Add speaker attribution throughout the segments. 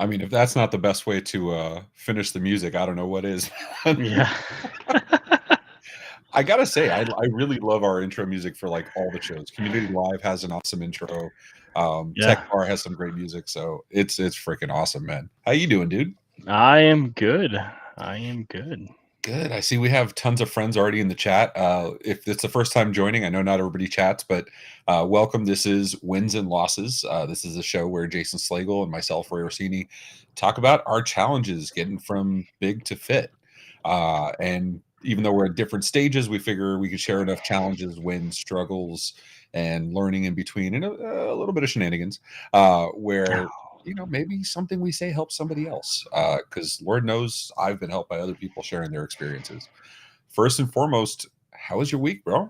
Speaker 1: I mean, if that's not the best way to finish the music, I don't know what is.
Speaker 2: Yeah.
Speaker 1: I gotta say, I really love our intro music for like all the shows. Community Live has an awesome intro. Tech
Speaker 2: Yeah.
Speaker 1: Bar has some great music, so it's freaking awesome, man. How you doing, dude?
Speaker 2: I am good. I am good.
Speaker 1: Good. I see we have tons of friends already in the chat. If it's the first time joining, I know not everybody chats, but welcome. This is Wins and Losses. This is a show where Jason Slagle and myself, Ray Orsini, talk about our challenges getting from big to fit. And even though we're at different stages, we figure we could share enough challenges, wins, struggles, and learning in between, and a little bit of shenanigans, where maybe something we say helps somebody else. Because Lord knows I've been helped by other people sharing their experiences. First and foremost, how was your week, bro?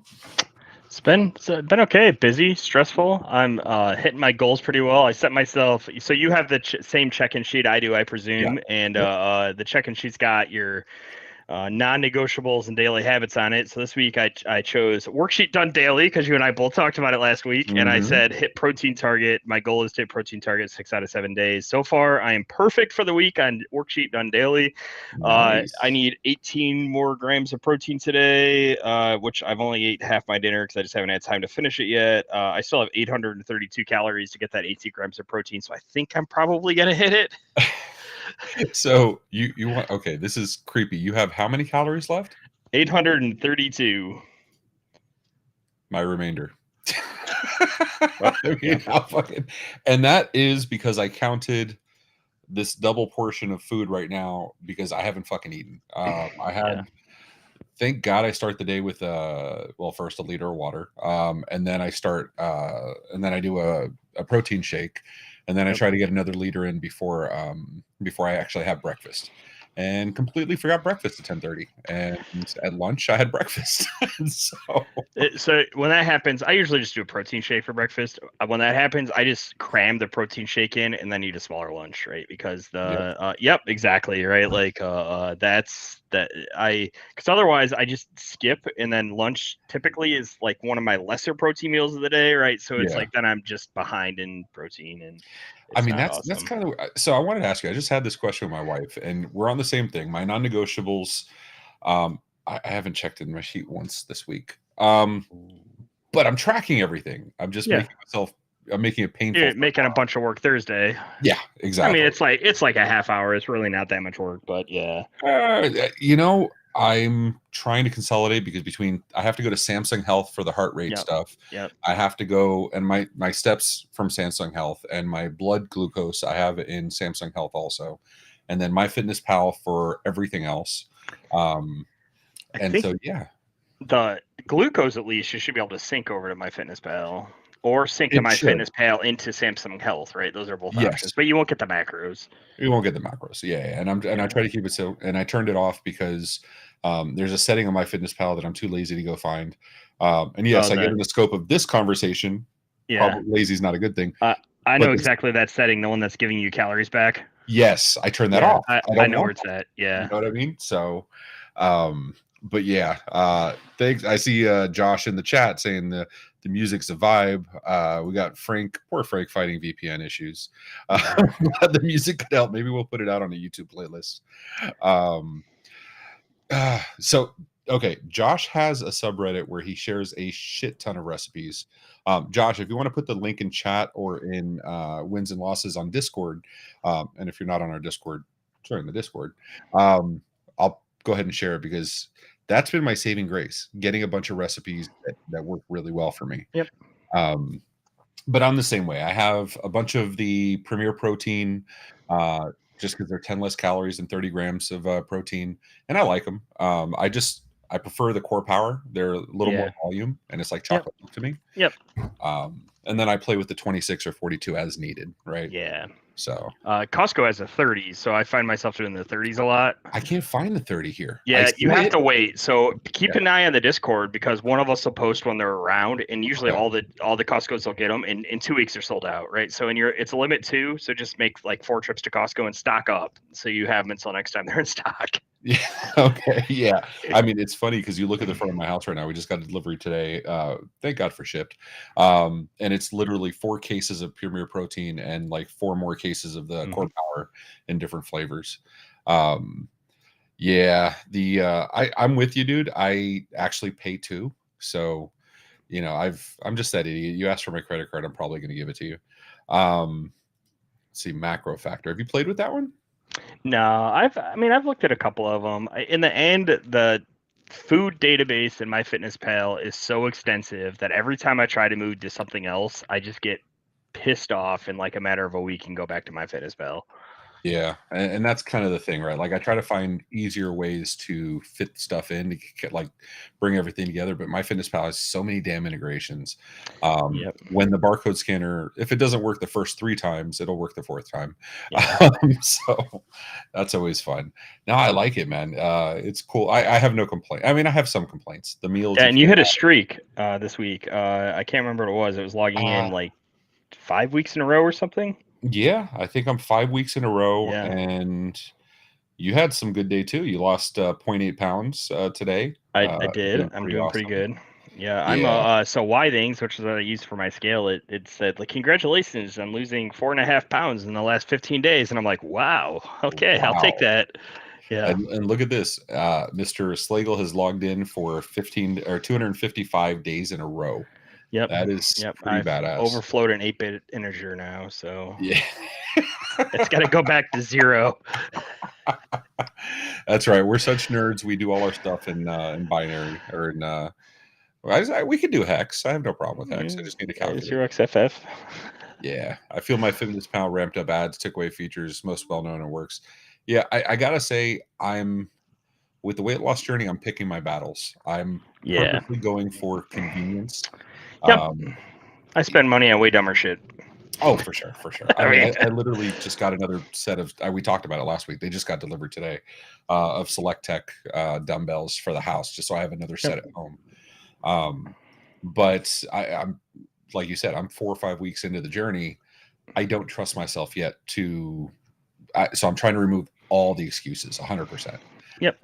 Speaker 2: It's been okay. Busy, stressful. I'm hitting my goals pretty well. I set myself. So you have the same check-in sheet I do, I presume, and
Speaker 1: Yep.
Speaker 2: the check-in sheet's got your non-negotiables and daily habits on it. So this week I chose worksheet done daily because you and I both talked about it last week, and I said hit protein target. My goal is to hit protein target 6 out of 7 days. So far, I am perfect for the week on worksheet done daily.
Speaker 1: Nice.
Speaker 2: I need 18 more grams of protein today, which I've only ate half my dinner because I just haven't had time to finish it yet. I still have 832 calories to get that 18 grams of protein, so I think I'm probably gonna hit it.
Speaker 1: So you want okay? This is creepy. You have how many calories left?
Speaker 2: 832.
Speaker 1: My remainder.
Speaker 2: Oh,
Speaker 1: I mean, how fucking, and that is because I counted this double portion of food right now because I haven't fucking eaten. I had, thank God, I start the day with first a liter of water, and then I start, and then I do a protein shake, and then I try to get another liter in before I actually have breakfast. And completely forgot breakfast at 10:30, and at lunch I had breakfast.
Speaker 2: So when that happens, I usually just do a protein shake for breakfast. When that happens, I just cram the protein shake in and then eat a smaller lunch, right? Because exactly, right? Like that's that because otherwise I just skip, and then lunch typically is like one of my lesser protein meals of the day, right? So it's like then I'm just behind in protein, and
Speaker 1: I
Speaker 2: it's
Speaker 1: mean,
Speaker 2: not
Speaker 1: that's
Speaker 2: awesome.
Speaker 1: kind of, so I wanted to ask you. I just had this question with my wife, and we're on the same thing. My non-negotiables. I haven't checked in my sheet once this week. But I'm tracking everything. I'm just making myself. I'm making it painful.
Speaker 2: You're making a bunch of work Thursday.
Speaker 1: Yeah, exactly.
Speaker 2: I mean, it's like a half hour. It's really not that much work, but yeah.
Speaker 1: I'm trying to consolidate because I have to go to Samsung Health for the heart rate stuff.
Speaker 2: Yep.
Speaker 1: I have to go, and my steps from Samsung Health and my blood glucose I have in Samsung Health also, and then MyFitnessPal for everything else.
Speaker 2: The glucose, at least, you should be able to sync over to MyFitnessPal or sync to
Speaker 1: It should.
Speaker 2: MyFitnessPal into Samsung Health, right? Those are both
Speaker 1: Yes.
Speaker 2: options, but you won't get the macros.
Speaker 1: You won't get the macros. Yeah. And I try to keep it so, and I turned it off because there's a setting on MyFitnessPal that I'm too lazy to go find. And yes, I get in the scope of this conversation.
Speaker 2: Yeah.
Speaker 1: Probably lazy is not a good thing.
Speaker 2: I know exactly that setting, the one that's giving you calories back.
Speaker 1: Yes, I turn that off.
Speaker 2: I know where it's at. Yeah.
Speaker 1: You know what I mean? So, but yeah, thanks. I see Josh in the chat saying the music's a vibe. We got poor Frank fighting VPN issues. The music could help. Maybe we'll put it out on a YouTube playlist. Okay, Josh has a subreddit where he shares a shit ton of recipes. Josh, if you want to put the link in chat or in wins and losses on Discord, and if you're not on our Discord, join the Discord. I'll go ahead and share it because that's been my saving grace, getting a bunch of recipes that work really well for me.
Speaker 2: Yep.
Speaker 1: But I'm the same way. I have a bunch of the Premier Protein, just because they're 10 less calories and 30 grams of protein, and I like them. I prefer the Core Power. They're a little more volume, and it's like chocolate milk to me.
Speaker 2: Yep.
Speaker 1: And then I play with the 26 or 42 as needed, right?
Speaker 2: Yeah.
Speaker 1: So
Speaker 2: Costco has a 30, so I find myself doing the 30s a lot.
Speaker 1: I can't find the 30 here.
Speaker 2: Yeah, you have to wait. So keep an eye on the Discord because one of us will post when they're around, and usually all the Costco's will get them. And in 2 weeks they're sold out, right? So it's a limit too. So just make like 4 trips to Costco and stock up, so you have them until next time they're in stock.
Speaker 1: Yeah, Okay, yeah. I mean, it's funny because you look at the front of my house right now. We just got a delivery today. Thank God for shipped. And it's literally 4 cases of Premier Protein and like 4 more cases of the Core Power in different flavors. Um, yeah, I'm with you, dude. I actually pay too. So, I'm just that idiot. You asked for my credit card, I'm probably gonna give it to you. Let's see, Macro Factor. Have you played with that one?
Speaker 2: No, I've looked at a couple of them. In the end, the food database in MyFitnessPal is so extensive that every time I try to move to something else, I just get pissed off in like a matter of a week and go back to MyFitnessPal.
Speaker 1: Yeah, and that's kind of the thing, right? Like I try to find easier ways to fit stuff in to get, like bring everything together. But MyFitnessPal has so many damn integrations.
Speaker 2: Yep.
Speaker 1: When the barcode scanner, if it doesn't work the first 3 times, it'll work the 4th time.
Speaker 2: Yeah.
Speaker 1: So that's always fun. No, I like it, man. It's cool. I have no complaint. I mean, I have some complaints. The meals
Speaker 2: Yeah,
Speaker 1: you
Speaker 2: and you
Speaker 1: can't
Speaker 2: hit a streak this week. I can't remember what it was. It was logging in
Speaker 1: have.
Speaker 2: like 5 weeks in a row or something.
Speaker 1: Yeah, I think I'm 5 weeks in a row,
Speaker 2: Yeah.
Speaker 1: and you had some good day too. You lost 0.8 pounds today.
Speaker 2: I did.
Speaker 1: Doing
Speaker 2: I'm
Speaker 1: pretty
Speaker 2: doing pretty
Speaker 1: awesome.
Speaker 2: good. Yeah, I'm
Speaker 1: Yeah.
Speaker 2: so Y things, which is what I use for my scale. It said like congratulations, I'm losing 4.5 pounds in the last 15 days, and I'm like, wow, okay, I'll take
Speaker 1: Wow.
Speaker 2: that. Yeah.
Speaker 1: And look at this. Mr. Slagle has logged in for 15 or 255 days in a row.
Speaker 2: Yep.
Speaker 1: That is
Speaker 2: Yep.
Speaker 1: pretty
Speaker 2: I've
Speaker 1: badass.
Speaker 2: overflowed an 8-bit integer now, so
Speaker 1: Yeah.
Speaker 2: it's got to go back to 0.
Speaker 1: That's right. We're such nerds. We do all our stuff in binary or in we could do hex. I have no problem with hex. I just need a calculator.
Speaker 2: 0xff.
Speaker 1: Yeah, I feel my fitness pal ramped up ads, took away features, most well known and works. Yeah, I gotta say, I'm with the weight loss journey. I'm picking my battles. I'm
Speaker 2: Yeah.
Speaker 1: purposely going for convenience.
Speaker 2: Yep.
Speaker 1: Um,
Speaker 2: I spend money on way dumber shit.
Speaker 1: oh, for sure, for sure. I
Speaker 2: I
Speaker 1: mean,
Speaker 2: mean,
Speaker 1: I literally just got another set of. We talked about it last week. They just got delivered today of Select Tech dumbbells for the house, just so I have another set
Speaker 2: yep.
Speaker 1: at home. But I'm like you said, I'm 4 or 5 weeks into the journey. I don't trust myself yet so I'm trying to remove all the excuses 100%.
Speaker 2: Yep.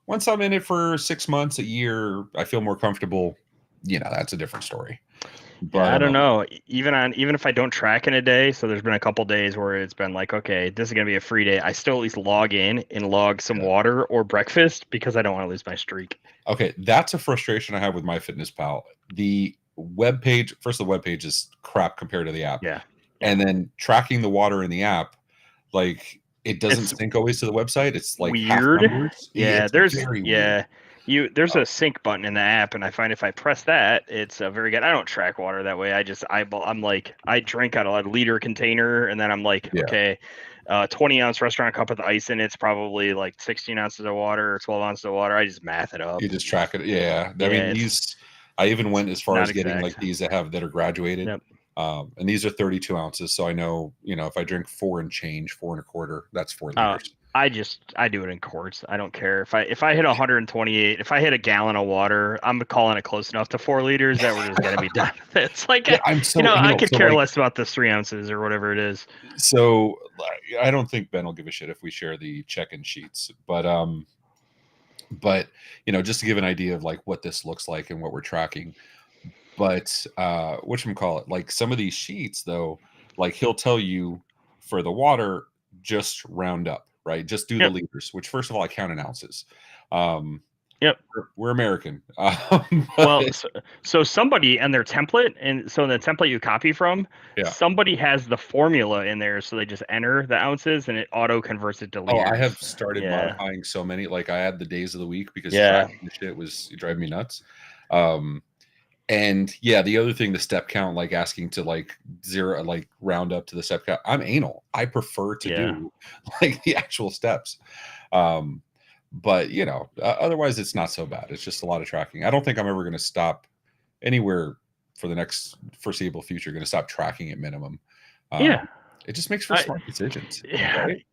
Speaker 1: Once I'm in it for 6 months, a year, I feel more comfortable. That's a different story.
Speaker 2: Yeah,
Speaker 1: But
Speaker 2: I don't know. Even if I don't track in a day, so there's been a couple days where it's been like, okay, this is gonna be a free day. I still at least log in and log some
Speaker 1: yeah.
Speaker 2: water or breakfast because I don't want to lose my streak.
Speaker 1: Okay, that's a frustration I have with MyFitnessPal. The web page, first, the web page is crap compared to the app,
Speaker 2: Yeah.
Speaker 1: and then tracking the water in the app, like it doesn't
Speaker 2: It's
Speaker 1: sync always to the website. It's like half
Speaker 2: weird.
Speaker 1: numbers.
Speaker 2: Yeah,
Speaker 1: It's very weird.
Speaker 2: there's a sync button in the app, and I find if I press that, it's very good. I don't track water that way. I just I'm like I drink out of a liter container, and then I'm like,
Speaker 1: Yeah,
Speaker 2: okay, 20-ounce restaurant cup with ice in it's probably like 16 ounces of water or 12 ounces of water. I just math it up.
Speaker 1: you just track it. Yeah, I
Speaker 2: Yeah,
Speaker 1: mean
Speaker 2: it's
Speaker 1: these. I even went as far
Speaker 2: not
Speaker 1: as getting like
Speaker 2: exact.
Speaker 1: these that are graduated,
Speaker 2: Yep.
Speaker 1: and these are 32 ounces. So I know if I drink 4 and 4 1/4, that's 4 liters.
Speaker 2: Uh, I do it in quarts. I don't care if I hit 128. If I hit a gallon of water, I'm calling it close enough to 4 liters that we're just gonna be done. It's like
Speaker 1: Yeah, I'm so
Speaker 2: I could
Speaker 1: so
Speaker 2: care
Speaker 1: like
Speaker 2: less about the 3 ounces or whatever it is.
Speaker 1: so I don't think Ben will give a shit if we share the check-in sheets, but just to give an idea of like what this looks like and what we're tracking. But whatchamacallit, like some of these sheets though, like he'll tell you for the water, just round up, right? Just do the
Speaker 2: Yep.
Speaker 1: liters, which first of all I count in ounces. Um,
Speaker 2: Yep.
Speaker 1: we're American.
Speaker 2: Well,
Speaker 1: But
Speaker 2: so somebody and their template, and so in the template you copy from,
Speaker 1: yeah.
Speaker 2: somebody has the formula in there, so they just enter the ounces and it auto converts it to
Speaker 1: Oh, I have
Speaker 2: liters.
Speaker 1: started
Speaker 2: Yeah.
Speaker 1: modifying so many. Like I had the days of the week because
Speaker 2: Yeah.
Speaker 1: tracking the shit was driving me nuts. Um, And yeah, the other thing, the step count, like asking to like zero, like round up to the step count. I'm anal. I prefer to
Speaker 2: Yeah.
Speaker 1: do like the actual steps. Um, but otherwise it's not so bad. It's just a lot of tracking. I don't think I'm ever going to stop anywhere for the next foreseeable future. Going to stop tracking at minimum.
Speaker 2: Yeah.
Speaker 1: It just makes for
Speaker 2: I,
Speaker 1: smart decisions,
Speaker 2: yeah.
Speaker 1: right?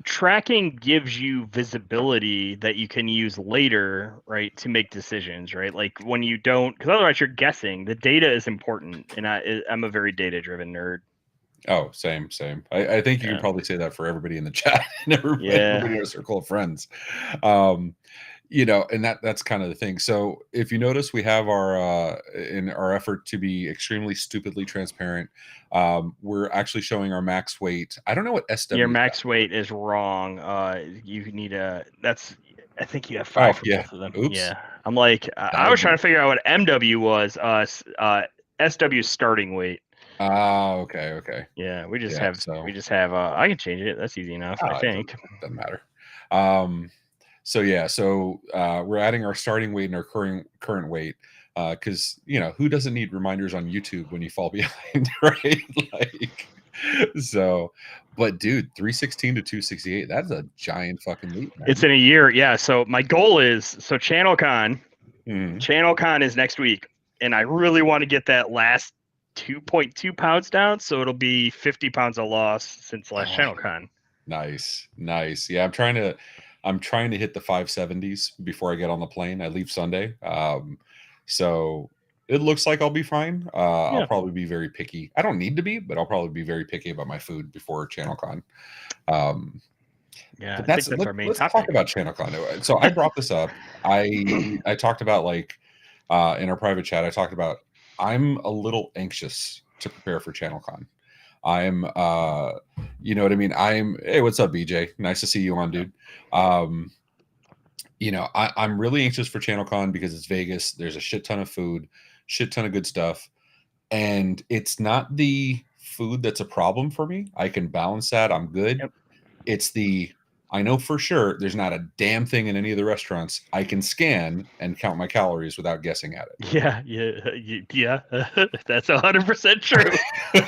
Speaker 2: Tracking gives you visibility that you can use later, right, to make decisions, right? Like when you don't, because otherwise you're guessing. The data is important, and I'm a very data driven nerd.
Speaker 1: Oh, same. I think you can
Speaker 2: Yeah.
Speaker 1: probably say that for everybody in the chat and
Speaker 2: Yeah.
Speaker 1: everybody in our circle of friends. Um, and that's kind of the thing. So if you notice, we have in our effort to be extremely stupidly transparent, we're actually showing our max weight. I don't know what
Speaker 2: Your
Speaker 1: SW
Speaker 2: max weight is wrong. You need I think you have
Speaker 1: Oh,
Speaker 2: 5 for
Speaker 1: yeah.
Speaker 2: both of them.
Speaker 1: Oops.
Speaker 2: Yeah. I'm like, I
Speaker 1: That'll
Speaker 2: was trying
Speaker 1: be
Speaker 2: to figure out what MW was. SW starting weight.
Speaker 1: okay.
Speaker 2: Yeah,
Speaker 1: Yeah, so,
Speaker 2: I can change it. That's easy enough, I
Speaker 1: it
Speaker 2: think.
Speaker 1: doesn't matter. Um, so yeah, we're adding our starting weight and our current weight, because who doesn't need reminders on YouTube when you fall behind, right? Like, so, but dude, 316 to 268, that's a giant fucking leap,
Speaker 2: It's
Speaker 1: man.
Speaker 2: in a year. Yeah. So my goal is ChannelCon.
Speaker 1: Mhm.
Speaker 2: ChannelCon is next week, and I really want to get that last 2.2 pounds down. So it'll be 50 pounds of loss since last
Speaker 1: Oh,
Speaker 2: ChannelCon.
Speaker 1: nice. Yeah, I'm trying to hit the 570s before I get on the plane. I leave Sunday. So it looks like I'll be fine. I'll
Speaker 2: Yeah.
Speaker 1: probably be very picky. I don't need to be, but I'll probably be very picky about my food before ChannelCon. Um,
Speaker 2: Yeah.
Speaker 1: but
Speaker 2: I think that's our main
Speaker 1: let's talk
Speaker 2: topic.
Speaker 1: about ChannelCon. So I brought this up. I talked about, like, in our private chat. I talked about I'm a little anxious to prepare for ChannelCon. I'm you know what I mean? Hey, what's up, BJ? Nice to see you on, dude. Um, I'm really anxious for ChannelCon because it's Vegas. There's a shit ton of food, shit ton of good stuff. And it's not the food that's a problem for me. I can balance that. I'm good.
Speaker 2: Yep.
Speaker 1: It's I know for sure there's not a damn thing in any of the restaurants I can scan and count my calories without guessing at it.
Speaker 2: Yeah. That's 100% true.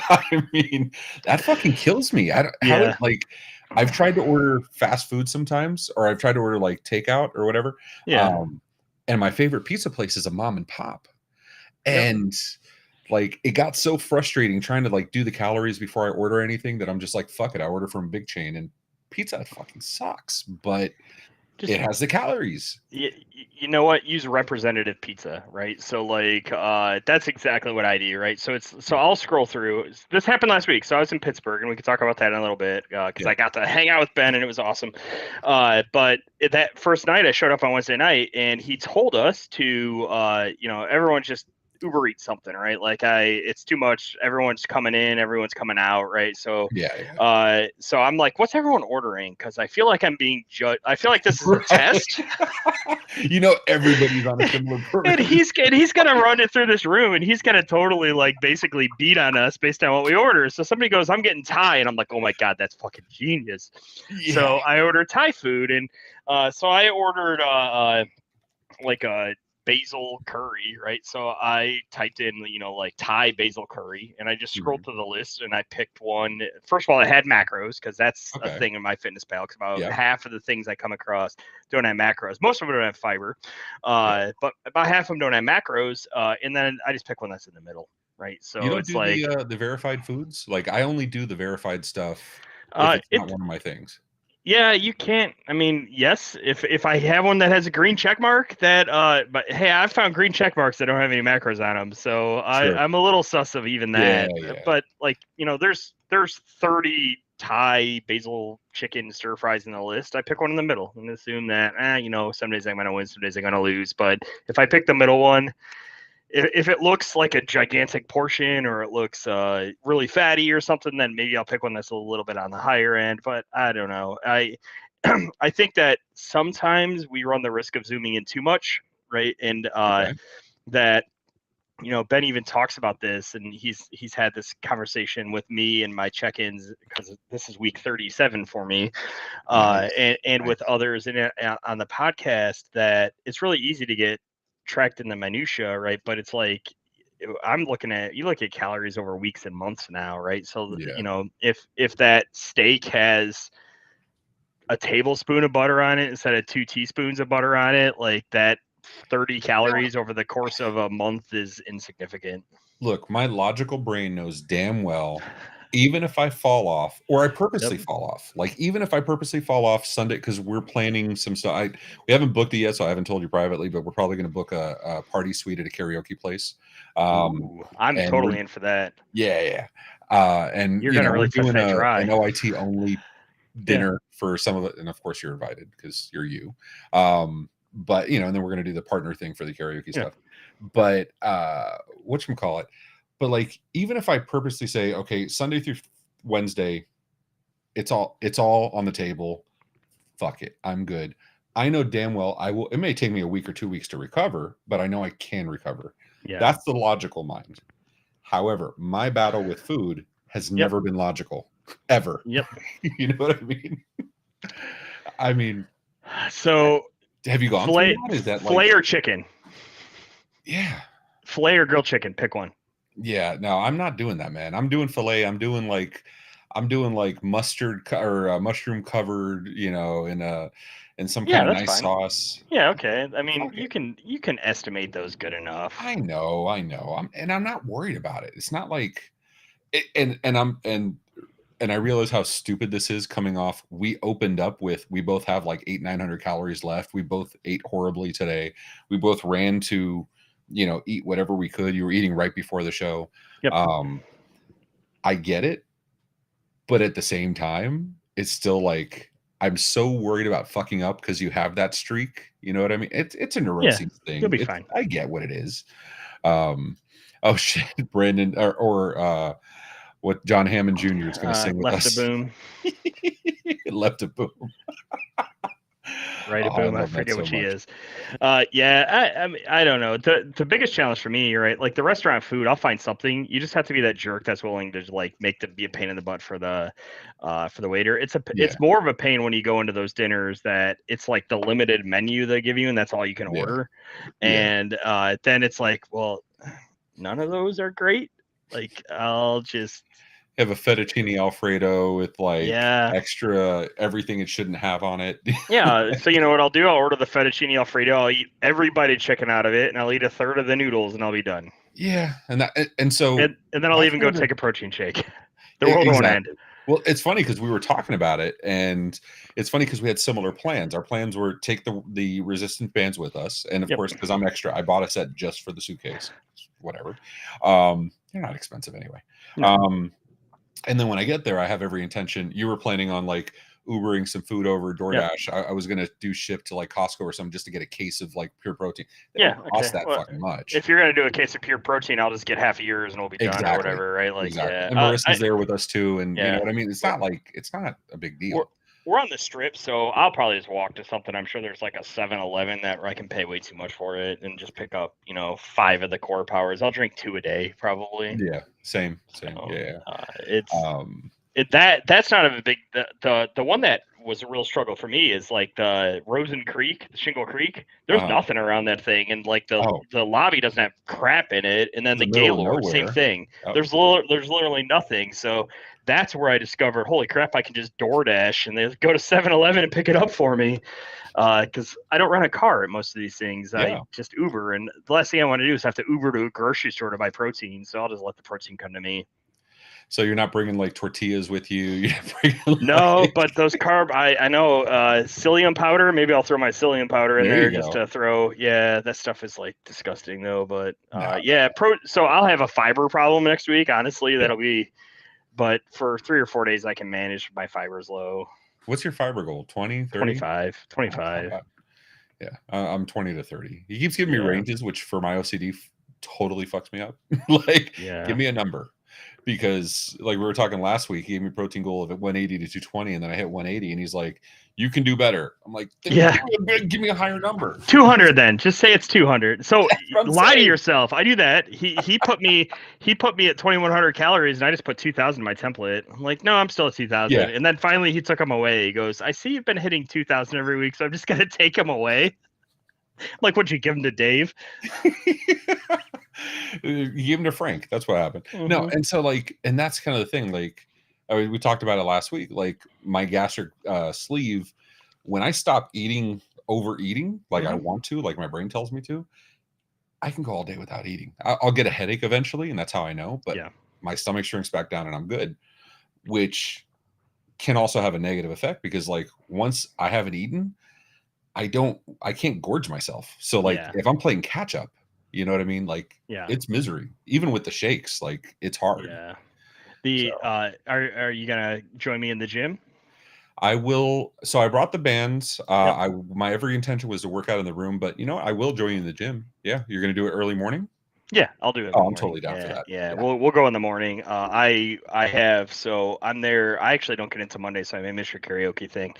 Speaker 1: I mean, that fucking kills me. I don't, how it
Speaker 2: Yeah.
Speaker 1: like I've tried to order fast food sometimes, or I've tried to order like takeout or whatever.
Speaker 2: Yeah.
Speaker 1: Um, and my favorite pizza place is a mom and pop.
Speaker 2: Yep.
Speaker 1: And like it got so frustrating trying to like do the calories before I order anything that I'm just like, fuck it, I order from a big chain, and Pizza Hut fucking sucks, but
Speaker 2: Just
Speaker 1: it has the calories.
Speaker 2: you know what? Use representative pizza, right? So like that's exactly what I do, right? So I'll scroll through. This happened last week. So I was in Pittsburgh, and we could talk about that in a little bit because
Speaker 1: Yeah.
Speaker 2: I got to hang out with Ben, and it was awesome. But that first night, I showed up on Wednesday night, and he told us to everyone just Uber eat something, right? Like it's too much. Everyone's coming in, everyone's coming out, right? So
Speaker 1: Yeah.
Speaker 2: so I'm like, what's everyone ordering? Because I feel like I'm being judged. I feel like this is a
Speaker 1: Right.
Speaker 2: test.
Speaker 1: Everybody's on a similar
Speaker 2: and
Speaker 1: program.
Speaker 2: he's gonna run it through this room, and he's gonna totally like basically beat on us based on what we order. So somebody goes, I'm getting Thai, and I'm like, oh my god, that's fucking genius.
Speaker 1: Yeah.
Speaker 2: So I ordered Thai food, and so I ordered like a basil curry, right? So I typed in, like Thai basil curry, and I just scrolled
Speaker 1: Mhm.
Speaker 2: through the list and I picked one. First of all, it had macros because that's a
Speaker 1: Okay.
Speaker 2: thing in my fitness pal. Because about
Speaker 1: Yeah.
Speaker 2: half of the things I come across don't have macros. Most of them don't have fiber,
Speaker 1: Yeah.
Speaker 2: but about half of them don't have macros. And then I just pick one that's in the middle, right?
Speaker 1: You
Speaker 2: So
Speaker 1: don't
Speaker 2: it's
Speaker 1: do
Speaker 2: like
Speaker 1: the verified foods? Like, I only do the verified stuff if it's not
Speaker 2: it
Speaker 1: one of my things.
Speaker 2: Yeah, you can't. I mean, yes, if I have one that has a green check mark, but hey, I've found green check marks that don't have any macros on them, so
Speaker 1: Sure.
Speaker 2: I'm a little sus of even
Speaker 1: Yeah,
Speaker 2: that.
Speaker 1: yeah.
Speaker 2: But like, there's 30 Thai basil chicken stir fries in the list. I pick one in the middle and assume that some days I'm gonna win, some days I'm gonna lose. But if I pick the middle one, if it looks like a gigantic portion or it looks really fatty or something, then maybe I'll pick one that's a little bit on the higher end. But I don't know. I think that sometimes we run the risk of zooming in too much, right? And
Speaker 1: Okay.
Speaker 2: that Ben even talks about this, and he's had this conversation with me and my check-ins because this is week 37 for me, and
Speaker 1: Nice.
Speaker 2: with others on the podcast, that it's really easy to get tracked in the minutia, right? But it's like you look at calories over weeks and months now, right? So
Speaker 1: Yeah.
Speaker 2: if that steak has a tablespoon of butter on it instead of 2 teaspoons of butter on it, like that 30
Speaker 1: Yeah.
Speaker 2: calories over the course of a month is insignificant.
Speaker 1: Look, my logical brain knows damn well, even if I fall off or I
Speaker 2: Yep.
Speaker 1: purposely fall off, like, even if I purposely fall off Sunday because we're planning some stuff. We haven't booked it yet, so I haven't told you privately, but we're probably gonna book a party suite at a karaoke place.
Speaker 2: Ooh, I'm
Speaker 1: And we're
Speaker 2: totally in for that.
Speaker 1: Yeah. And
Speaker 2: You're gonna
Speaker 1: we're
Speaker 2: really push
Speaker 1: doing
Speaker 2: that
Speaker 1: an
Speaker 2: dry.
Speaker 1: OIT only
Speaker 2: Yeah.
Speaker 1: dinner for some of it, and of course you're invited because you're you. But and then we're gonna do the partner thing for the karaoke
Speaker 2: Yeah.
Speaker 1: stuff. But whatchamacallit? But like, even if I purposely say, okay, Sunday through Wednesday, it's all on the table. Fuck it, I'm good. I know damn well I will. It may take me a week or 2 weeks to recover, but I know I can recover.
Speaker 2: Yeah.
Speaker 1: That's the logical mind. However, my battle with food has
Speaker 2: Yep.
Speaker 1: never been logical, ever.
Speaker 2: Yep.
Speaker 1: You know what I mean? I mean,
Speaker 2: So
Speaker 1: have you gone through that? Is that
Speaker 2: filet
Speaker 1: like,
Speaker 2: or chicken?
Speaker 1: yeah,
Speaker 2: Filet or grilled chicken? Pick one.
Speaker 1: yeah? No, I'm not doing that, man. I'm doing filet. I'm doing like mustard or mushroom covered, in some
Speaker 2: Yeah,
Speaker 1: kind of
Speaker 2: that's
Speaker 1: nice
Speaker 2: fine.
Speaker 1: sauce.
Speaker 2: Yeah, okay. I mean,
Speaker 1: Fuck
Speaker 2: you
Speaker 1: it.
Speaker 2: can estimate those good enough.
Speaker 1: I know, I know. I'm not worried about it. It's not like, and I realize how stupid this is coming off. We opened up with, we both have like 900 calories left. We both ate horribly today. We both ran to, eat whatever we could. You were eating right before the show.
Speaker 2: Yep.
Speaker 1: Um, I get it, but at the same time, it's still like, I'm so worried about fucking up because you have that streak. You know what I mean? It's a
Speaker 2: Yeah,
Speaker 1: neuroses
Speaker 2: you'll
Speaker 1: thing.
Speaker 2: be fine.
Speaker 1: I get what it is. Oh shit, Brandon, or what John Hammond Jr. is going to sing with
Speaker 2: Left a
Speaker 1: us.
Speaker 2: boom,
Speaker 1: Left a boom.
Speaker 2: right a
Speaker 1: Oh, I
Speaker 2: boom. I
Speaker 1: love that
Speaker 2: forget
Speaker 1: so
Speaker 2: which he
Speaker 1: much.
Speaker 2: is. Yeah, I mean, I don't know. The biggest challenge for me, right? Like the restaurant food, I'll find something. You just have to be that jerk that's willing to like be a pain in the butt for the waiter.
Speaker 1: Yeah,
Speaker 2: It's more of a pain when you go into those dinners that it's like the limited menu they give you and that's all you can
Speaker 1: yeah,
Speaker 2: order.
Speaker 1: yeah.
Speaker 2: And then it's like, well, none of those are great. Like I'll just
Speaker 1: Have a fettuccine alfredo with like
Speaker 2: yeah.
Speaker 1: extra everything it shouldn't have on it.
Speaker 2: Yeah, so you know what I'll do? I'll order the fettuccine alfredo. I'll eat every bite of chicken out of it, and I'll eat a third of the noodles, and I'll be done.
Speaker 1: Yeah, and so
Speaker 2: And then I'll
Speaker 1: that's
Speaker 2: even
Speaker 1: one
Speaker 2: go
Speaker 1: of the
Speaker 2: take a protein shake. The world won't end.
Speaker 1: exactly. Well, it's funny because we were talking about it, and it's funny because we had similar plans. Our plans were take the resistant bands with us, and of
Speaker 2: Yep.
Speaker 1: course, because I'm extra, I bought a set just for the suitcase. Whatever. They're not expensive anyway.
Speaker 2: No.
Speaker 1: Um, and then when I get there, I have every intention. You were planning on like Ubering some food over
Speaker 2: Yep.
Speaker 1: DoorDash. I was gonna do ship to like Costco or something just to get a case of like pure protein. They don't
Speaker 2: Yeah.
Speaker 1: cost
Speaker 2: Okay.
Speaker 1: that
Speaker 2: Well,
Speaker 1: fucking much.
Speaker 2: if you're gonna do a case of pure protein, I'll just get half of yours, and we'll be done, or
Speaker 1: Exactly.
Speaker 2: whatever, right? Like,
Speaker 1: Exactly.
Speaker 2: yeah.
Speaker 1: And Marissa's there with us too. And you know
Speaker 2: Yeah.
Speaker 1: what I mean? It's
Speaker 2: We're,
Speaker 1: not like it's not a big
Speaker 2: we're
Speaker 1: deal.
Speaker 2: we're on the strip, so I'll probably just walk to something. I'm sure there's like a 7-Eleven that I can pay way too much for it, and just pick up, 5 of the core powers. I'll drink 2 a day, probably.
Speaker 1: Yeah. Same. Same.
Speaker 2: So
Speaker 1: Yeah.
Speaker 2: it's
Speaker 1: Um,
Speaker 2: that's not a big the one that was a real struggle for me is like the Rosen Creek, the Shingle Creek. There's
Speaker 1: uh,
Speaker 2: nothing around that thing, and like the
Speaker 1: oh,
Speaker 2: the lobby doesn't have crap in it. And then
Speaker 1: the
Speaker 2: the
Speaker 1: middle of
Speaker 2: Gaylord, same
Speaker 1: nowhere.
Speaker 2: thing.
Speaker 1: Yep.
Speaker 2: There's literally nothing. So that's where I discovered, holy crap, I can just DoorDash and they go to 7-Eleven and pick it up for me. Because I don't rent a car at most of these things. I
Speaker 1: Yeah.
Speaker 2: just Uber, and the last thing I want to do is have to Uber to a grocery store to buy protein. So I'll just let the protein come to me.
Speaker 1: So you're not bringing like tortillas with you. You're bringing
Speaker 2: No,
Speaker 1: like,
Speaker 2: but those I know psyllium powder. Maybe I'll throw my psyllium powder in
Speaker 1: there
Speaker 2: there
Speaker 1: you
Speaker 2: just
Speaker 1: go.
Speaker 2: to throw. Yeah, that stuff is like disgusting though. But
Speaker 1: No.
Speaker 2: yeah, so I'll have a fiber problem next week. Honestly,
Speaker 1: Yeah.
Speaker 2: that'll be. But for 3 or 4 days, I can manage my fibers low.
Speaker 1: What's your fiber goal? 20, 30?
Speaker 2: 25,
Speaker 1: Oh, it's not
Speaker 2: 25.
Speaker 1: bad. Yeah. I'm 20 to 30. He keeps giving me
Speaker 2: Yeah,
Speaker 1: ranges, which for my OCD totally fucks me up. Like, give
Speaker 2: yeah,
Speaker 1: me a number. Because like we were talking last week, he gave me a protein goal of 180 to 220, and then I hit 180, and he's like, "You can do better." I'm like, then
Speaker 2: yeah.
Speaker 1: give me a higher number.
Speaker 2: 200 then. Just say it's 200. So
Speaker 1: That's what I'm
Speaker 2: lie to
Speaker 1: saying.
Speaker 2: yourself. I do that. He put me at 2100 calories and I just put 2000 in my template. I'm like, "No, I'm still at 2000."
Speaker 1: Yeah.
Speaker 2: And then finally he took them away. He goes, "I see you've been hitting 2000 every week, so I'm just going to take them away." I'm like, "Would you give them to Dave?"
Speaker 1: You give him to Frank. That's what happened. No,
Speaker 2: Mm-hmm.
Speaker 1: and so like, and that's kind of the thing. Like, I mean, we talked about it last week. Like my gastric sleeve, when I stop overeating, like I
Speaker 2: Mm-hmm.
Speaker 1: want to, like my brain tells me to, I can go all day without eating. I'll get a headache eventually, and that's how I know. But
Speaker 2: Yeah.
Speaker 1: my stomach shrinks back down, and I'm good. Which can also have a negative effect because like once I haven't eaten, I can't gorge myself. So like
Speaker 2: Yeah.
Speaker 1: if I'm playing catch up, you know what I mean? Like
Speaker 2: Yeah.
Speaker 1: it's misery. Even with the shakes, like it's hard.
Speaker 2: Yeah.
Speaker 1: So
Speaker 2: Are you gonna join me in the gym?
Speaker 1: I will. So I brought the bands.
Speaker 2: Yep.
Speaker 1: My every intention was to work out in the room, but you know what? I will join you in the gym. Yeah, you're gonna do it early morning.
Speaker 2: Yeah, I'll do it in the
Speaker 1: Oh, I'm
Speaker 2: morning.
Speaker 1: totally down for
Speaker 2: Yeah,
Speaker 1: that.
Speaker 2: yeah.
Speaker 1: Yeah.
Speaker 2: We'll go in the morning. I have so I'm there. I actually don't get into Monday, so I may miss your karaoke thing.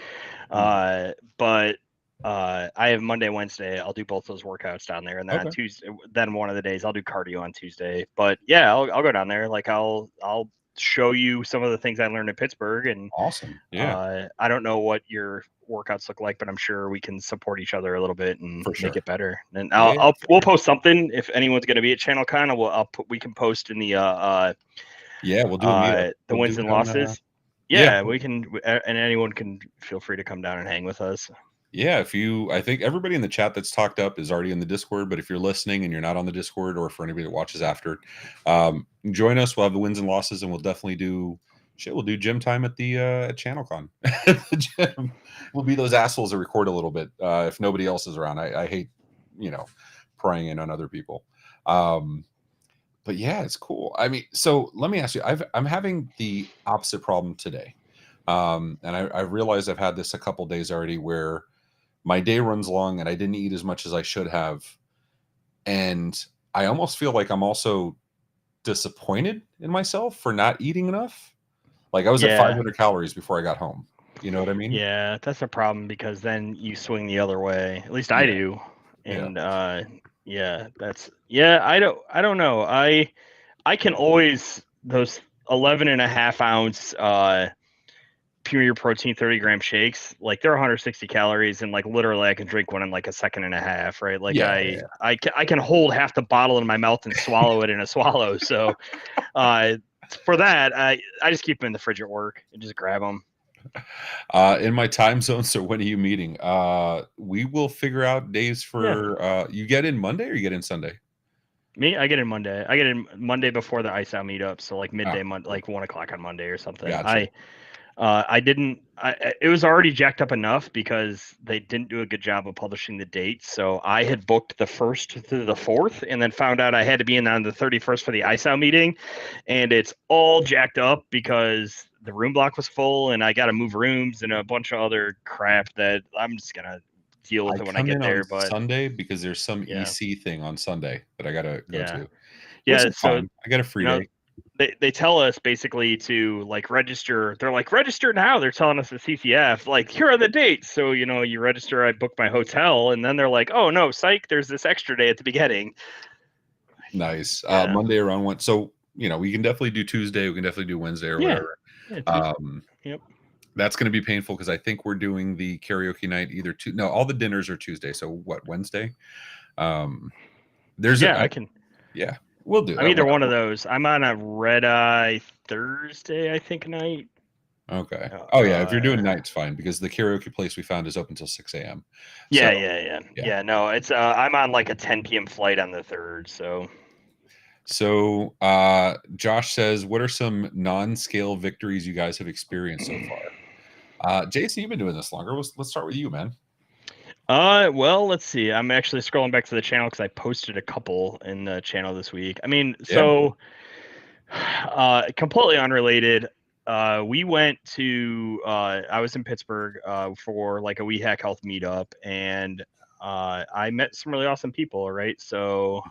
Speaker 1: Hmm.
Speaker 2: But I have Monday, Wednesday. I'll do both those workouts down there, and then on
Speaker 1: Okay.
Speaker 2: Tuesday, then one of the days I'll do cardio on Tuesday. But yeah, I'll go down there. Like I'll show you some of the things I learned in Pittsburgh, and
Speaker 1: Awesome. Yeah,
Speaker 2: I don't know what your workouts look like, but I'm sure we can support each other a little bit and
Speaker 1: for
Speaker 2: make
Speaker 1: sure.
Speaker 2: it better. And
Speaker 1: Yeah, yeah, for
Speaker 2: we'll
Speaker 1: sure.
Speaker 2: post something if anyone's going to be at ChannelCon. We can post in
Speaker 1: Yeah, we'll do a meetup.
Speaker 2: the
Speaker 1: We'll do
Speaker 2: wins and
Speaker 1: it on.
Speaker 2: losses.
Speaker 1: Yeah,
Speaker 2: Yeah, we can, and anyone can feel free to come down and hang with us.
Speaker 1: yeah. I think everybody in the chat that's talked up is already in the Discord. But if you're listening and you're not on the Discord, or for anybody that watches after, join us. We'll have the wins and losses, and we'll definitely do shit. We'll do gym time at the at ChannelCon. The gym. We'll be those assholes that record a little bit if nobody else is around. I hate, you know, prying in on other people. But yeah, it's cool. I mean, so let me ask you. I'm having the opposite problem today, and I realize I've had this a couple days already, where my day runs long and I didn't eat as much as I should have, and I almost feel like I'm also disappointed in myself for not eating enough. Like I was at
Speaker 2: Yeah,
Speaker 1: 500 calories before I got home. You know what I mean?
Speaker 2: yeah, that's a problem because then you swing the other way. At least I
Speaker 1: Yeah,
Speaker 2: do.
Speaker 1: yeah.
Speaker 2: And yeah, I don't know. I can always those 11 and a half ounce pure protein 30-gram shakes, like they're 160 calories, and like literally I can drink one in like a second and a half, right? Like
Speaker 1: Yeah, yeah,
Speaker 2: I can hold half the bottle in my mouth and swallow it in a swallow. So uh for that, I just keep them in the fridge at work and just grab them.
Speaker 1: in my time zone. So when are you meeting? We will figure out days
Speaker 2: Yeah.
Speaker 1: for you get in Monday or you get in Sunday?
Speaker 2: Me, I get in Monday. I get in Monday before the ice out meetup, so like
Speaker 1: Ah,
Speaker 2: midday,
Speaker 1: cool.
Speaker 2: like 1 o'clock on Monday or something.
Speaker 1: Gotcha.
Speaker 2: I didn't. It was already jacked up enough because they didn't do a good job of publishing the dates. So I had booked the 1st to the 4th, and then found out I had to be in on the 31st for the ice out meeting, and it's all jacked up because the room block was full, and I got to move rooms and a bunch of other crap that I'm just gonna deal
Speaker 1: I
Speaker 2: with it when I
Speaker 1: come
Speaker 2: get
Speaker 1: in on
Speaker 2: there. But
Speaker 1: Sunday because there's some
Speaker 2: yeah,
Speaker 1: EC thing on Sunday that I gotta go
Speaker 2: yeah,
Speaker 1: to, which
Speaker 2: yeah.
Speaker 1: is
Speaker 2: So
Speaker 1: fine. I got a
Speaker 2: you
Speaker 1: free
Speaker 2: know,
Speaker 1: day.
Speaker 2: they tell us basically to like register. They're like register now. They're telling us the CCF like here are the dates. So you register. I booked my hotel, and then they're like, oh no, psych. There's this extra day at the beginning.
Speaker 1: Nice.
Speaker 2: Yeah,
Speaker 1: Monday around one. So we can definitely do Tuesday. We can definitely do Wednesday or
Speaker 2: yeah,
Speaker 1: whatever.
Speaker 2: yeah. Tuesday.
Speaker 1: Um,
Speaker 2: Yep.
Speaker 1: that's going to be painful because I think we're doing the karaoke night either. No, all the dinners are Tuesday. So what, Wednesday? Um, there's
Speaker 2: Yeah,
Speaker 1: a
Speaker 2: I can.
Speaker 1: yeah, we'll do
Speaker 2: I'm
Speaker 1: that.
Speaker 2: either one of those. I'm on a red eye Thursday, I think night.
Speaker 1: Okay.
Speaker 2: Uh,
Speaker 1: Oh yeah, if you're
Speaker 2: uh,
Speaker 1: doing nights, fine because the karaoke place we found is open till 6 a.m. So yeah.
Speaker 2: yeah. No, it's I'm on like a 10 p.m. flight on the 3rd. So
Speaker 1: So Josh says, what are some non-scale victories you guys have experienced so far? Jason, you've been doing this longer. Let's start with you, man.
Speaker 2: Well, let's see. I'm actually scrolling back to the channel because I posted a couple in the channel this week. I mean,
Speaker 1: Yeah.
Speaker 2: so completely unrelated. We went to I was in Pittsburgh for like a We Hack Health meetup, and I met some really awesome people. Right, so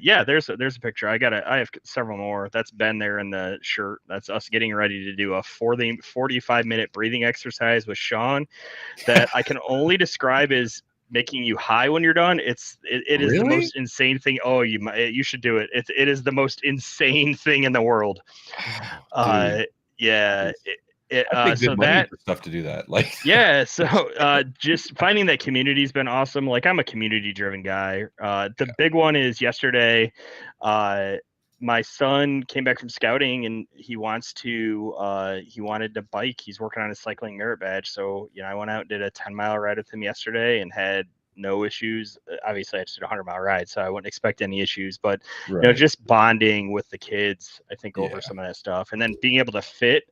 Speaker 2: yeah, there's a picture. I have several more. That's Ben there in the shirt. That's us getting ready to do a 45-minute breathing exercise with Sean that I can only describe as making you high when you're done. It is the
Speaker 1: Really?
Speaker 2: most insane thing. Oh, you should do it. It is the most insane thing in the world.
Speaker 1: Oh, dude.
Speaker 2: Uh, yeah.
Speaker 1: Nice. I pay
Speaker 2: So
Speaker 1: good money
Speaker 2: that
Speaker 1: for stuff to do that. Like,
Speaker 2: yeah, so just finding that community's been awesome. Like I'm a community driven guy. The big one is yesterday. Uh, my son came back from scouting and he wanted to bike. He's working on his cycling merit badge. So I went out and did a 10-mile ride with him yesterday and had no issues. Obviously, I just did a 100-mile ride, so I wouldn't expect any issues. But
Speaker 1: right.
Speaker 2: just bonding with the kids, I think over
Speaker 1: Yeah.
Speaker 2: some of that stuff, and then being able to fit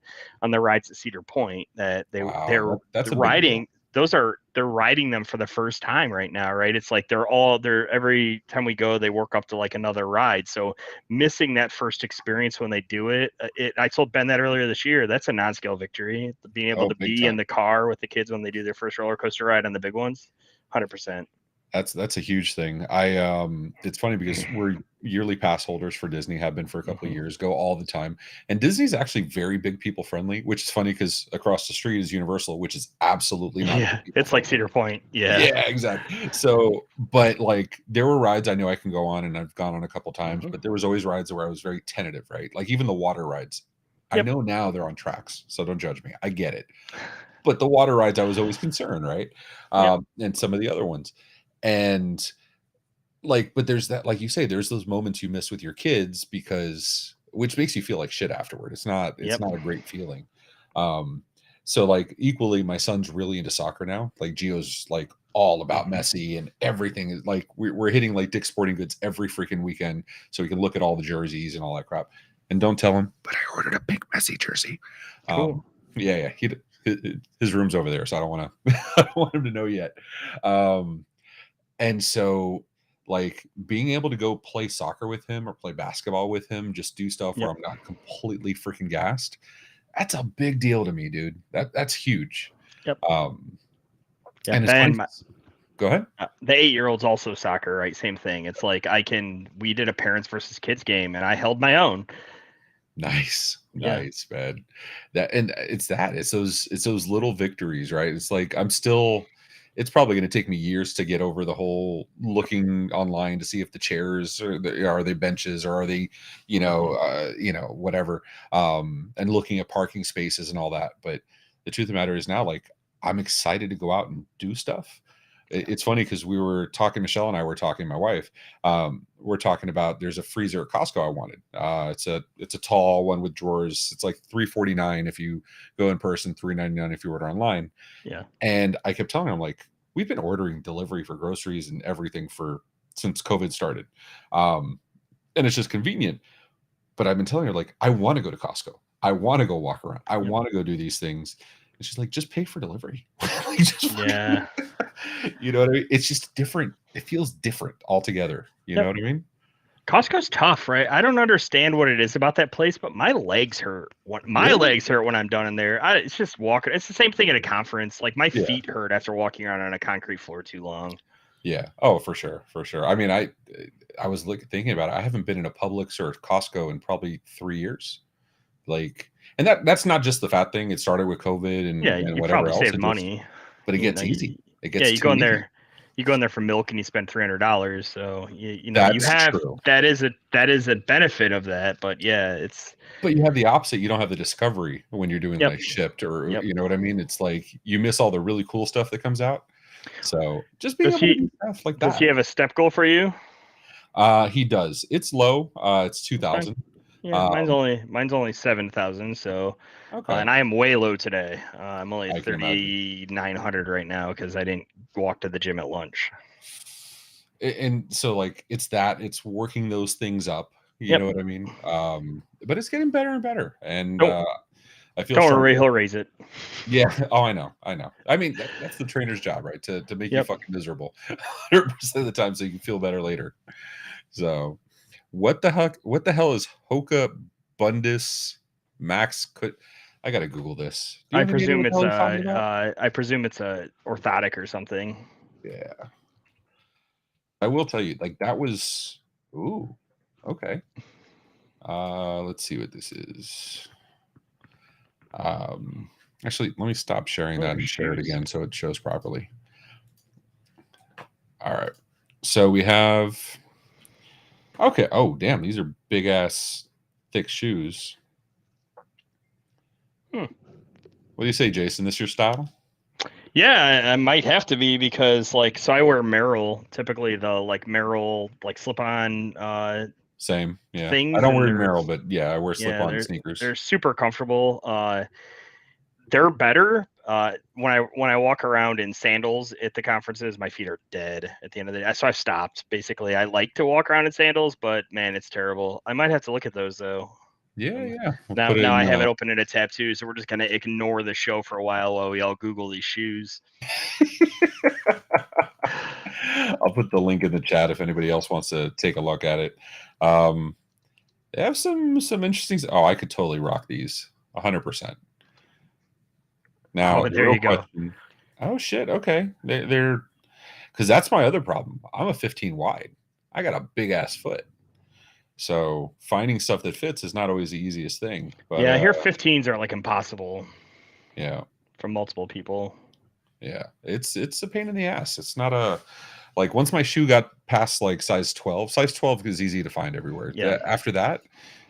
Speaker 2: on the rides at Cedar Point that
Speaker 1: Wow.
Speaker 2: they're
Speaker 1: That's a big
Speaker 2: riding.
Speaker 1: deal.
Speaker 2: they're riding them for the first time right now, right? It's like they're every time we go, they work up to like another ride. So missing that first experience when they do it, I told Ben that earlier this year. That's a non-scale victory. Being able
Speaker 1: Oh,
Speaker 2: to
Speaker 1: big
Speaker 2: be in
Speaker 1: time.
Speaker 2: the car with the kids when they do their first roller coaster ride on the big ones, 100%.
Speaker 1: That's a huge thing. It's funny because we're yearly pass holders for Disney, have been for a couple of
Speaker 2: Mm-hmm.
Speaker 1: years, go all the time. And Disney's actually very big people friendly, which is funny because across the street is Universal, which is absolutely not
Speaker 2: Yeah,
Speaker 1: big people
Speaker 2: it's like
Speaker 1: friendly.
Speaker 2: Cedar Point. Yeah.
Speaker 1: Yeah, exactly. So, but like there were rides I know I can go on and I've gone on a couple times,
Speaker 2: Mm-hmm.
Speaker 1: but there was always rides where I was very tentative, right? Like even the water rides. I
Speaker 2: Yep.
Speaker 1: know now they're on tracks, so don't judge me. I get it. But the water rides, I was always concerned, right?
Speaker 2: Yep.
Speaker 1: And some of the other ones. And like, but there's that, like you say, there's those moments you miss with your kids because which makes you feel like shit afterward. It's
Speaker 2: Yep.
Speaker 1: not a great feeling. Um, so like equally, my son's really into soccer now. Like Gio's like all about
Speaker 2: Mm-hmm.
Speaker 1: Messi and everything is like we're hitting like Dick's Sporting Goods every freaking weekend so we can look at all the jerseys and all that crap. And don't tell him, but I ordered a pink Messi jersey.
Speaker 2: Cool.
Speaker 1: Yeah, his room's over there, so I don't want to. I don't want him to know yet. Um, and so, like, being able to go play soccer with him or play basketball with him, just do stuff where
Speaker 2: Yep.
Speaker 1: I'm not completely freaking gassed, that's a big deal to me, dude. That's huge.
Speaker 2: Yep.
Speaker 1: Um,
Speaker 2: Yeah.
Speaker 1: and it's funny
Speaker 2: Ben,
Speaker 1: 'cause go ahead.
Speaker 2: the 8-year-old's also soccer, right? Same thing. It's like we did a parents versus kids game and I held my own.
Speaker 1: Nice,
Speaker 2: Yeah.
Speaker 1: nice, man. It's those little victories, right? It's like I'm still it's probably gonna take me years to get over the whole looking online to see if the chairs are they benches or are they,
Speaker 2: Mm-hmm.
Speaker 1: whatever. And looking at parking spaces and all that. But the truth of the matter is now, like, I'm excited to go out and do stuff. It's funny because we were talking, Michelle and I were talking, my wife, we're talking about there's a freezer at Costco I wanted. It's a tall one with drawers. It's like $3.49 if you go in person, $3.99 if you order online.
Speaker 2: Yeah.
Speaker 1: And I kept telling her, I'm like, we've been ordering delivery for groceries and everything for since COVID started. And it's just convenient. But I've been telling her, like, I want to go to Costco. I want to go walk around. I
Speaker 2: Yep.
Speaker 1: want to go do these things. And she's like, just pay for delivery. Like, just fucking,
Speaker 2: Yeah.
Speaker 1: you know what I mean? It's just different. It feels different altogether. You know
Speaker 2: Yep.
Speaker 1: what I mean?
Speaker 2: Costco's tough, right? I don't understand what it is about that place, but my legs hurt. My
Speaker 1: Really?
Speaker 2: legs hurt when I'm done in there. It's just walking. It's the same thing at a conference. Like my
Speaker 1: Yeah.
Speaker 2: feet hurt after walking around on a concrete floor too long.
Speaker 1: Yeah. Oh, for sure. For sure. I mean, I was thinking about it. I haven't been in a Publix or a Costco in probably 3 years. Like, and that's not just the fat thing. It started with COVID
Speaker 2: Yeah,
Speaker 1: and
Speaker 2: you
Speaker 1: whatever
Speaker 2: probably
Speaker 1: else.
Speaker 2: saved
Speaker 1: It just,
Speaker 2: money.
Speaker 1: but it
Speaker 2: You know,
Speaker 1: gets easy. It
Speaker 2: yeah,
Speaker 1: gets too easy.
Speaker 2: you go in there for milk and you spend $300. So you
Speaker 1: That's
Speaker 2: have
Speaker 1: true.
Speaker 2: that is a benefit of that. But yeah, it's
Speaker 1: But you have the opposite. You don't have the discovery when you're doing
Speaker 2: yep,
Speaker 1: like Shipped or
Speaker 2: yep.
Speaker 1: you know what I mean? It's like you miss all the really cool stuff that comes out. So just being
Speaker 2: Does
Speaker 1: able to
Speaker 2: he
Speaker 1: do stuff like
Speaker 2: does he
Speaker 1: that.
Speaker 2: have a step goal for you?
Speaker 1: He does. It's low. It's
Speaker 2: That's fine.
Speaker 1: 2,000.
Speaker 2: Yeah,
Speaker 1: Um,
Speaker 2: mine's only 7,000. So,
Speaker 1: okay.
Speaker 2: and I am way low today. I'm only
Speaker 1: I can imagine.
Speaker 2: 3,900 right now because I didn't walk to the gym at lunch.
Speaker 1: And so like it's working those things up. You
Speaker 2: Yep.
Speaker 1: know what I mean? But it's getting better and better. And
Speaker 2: Don't
Speaker 1: I feel
Speaker 2: don't worry,
Speaker 1: stronger.
Speaker 2: he'll raise it.
Speaker 1: Yeah. Oh, I know. I know. I mean, that's the trainer's job, right? To make you
Speaker 2: Yep.
Speaker 1: fucking miserable 100% of the time so you can feel better later. So what the hell is Hoka Bundus Max could I gotta Google this. Do you
Speaker 2: I
Speaker 1: have any idea
Speaker 2: presume
Speaker 1: what the
Speaker 2: it's
Speaker 1: hell he's talking about?
Speaker 2: a orthotic or something.
Speaker 1: Yeah. I will tell you, like that was ooh, okay. Let's see what this is. Um actually let me stop sharing
Speaker 2: Oh,
Speaker 1: that and share it
Speaker 2: shoes.
Speaker 1: again so it shows properly. All right. So we have okay. Oh damn, these are big ass thick shoes.
Speaker 2: Hmm.
Speaker 1: What do you say, Jason? This your style?
Speaker 2: Yeah, I might have to be because so I wear Merrell, typically the Merrell slip-on
Speaker 1: Same, yeah. I
Speaker 2: things,
Speaker 1: don't
Speaker 2: and
Speaker 1: wear Merrell, but yeah, I wear
Speaker 2: yeah,
Speaker 1: slip-on sneakers.
Speaker 2: they're super comfortable. They're better. When I walk around in sandals at the conferences, my feet are dead at the end of the day. So I've stopped. Basically, I like to walk around in sandals, but man, it's terrible. I might have to look at those though.
Speaker 1: Yeah,
Speaker 2: Um,
Speaker 1: yeah. We'll
Speaker 2: now,
Speaker 1: put it
Speaker 2: now
Speaker 1: in.
Speaker 2: I have it open in a tab too, so we're just gonna ignore the show for a while we all Google these shoes.
Speaker 1: I'll put the link in the chat if anybody else wants to take a look at it. Um, they have some interesting. Oh, I could totally rock these 100%. Now,
Speaker 2: Oh,
Speaker 1: the
Speaker 2: there
Speaker 1: real
Speaker 2: you go.
Speaker 1: question. Oh shit. Okay, they're because that's my other problem. I'm a 15 wide. I got a big ass foot. So finding stuff that fits is not always the easiest thing. But
Speaker 2: Yeah, I hear 15s are like impossible
Speaker 1: yeah,
Speaker 2: for multiple people.
Speaker 1: yeah, it's a pain in the ass. It's not a like once my shoe got past like size 12. Size 12 is easy to find everywhere.
Speaker 2: Yeah.
Speaker 1: After that,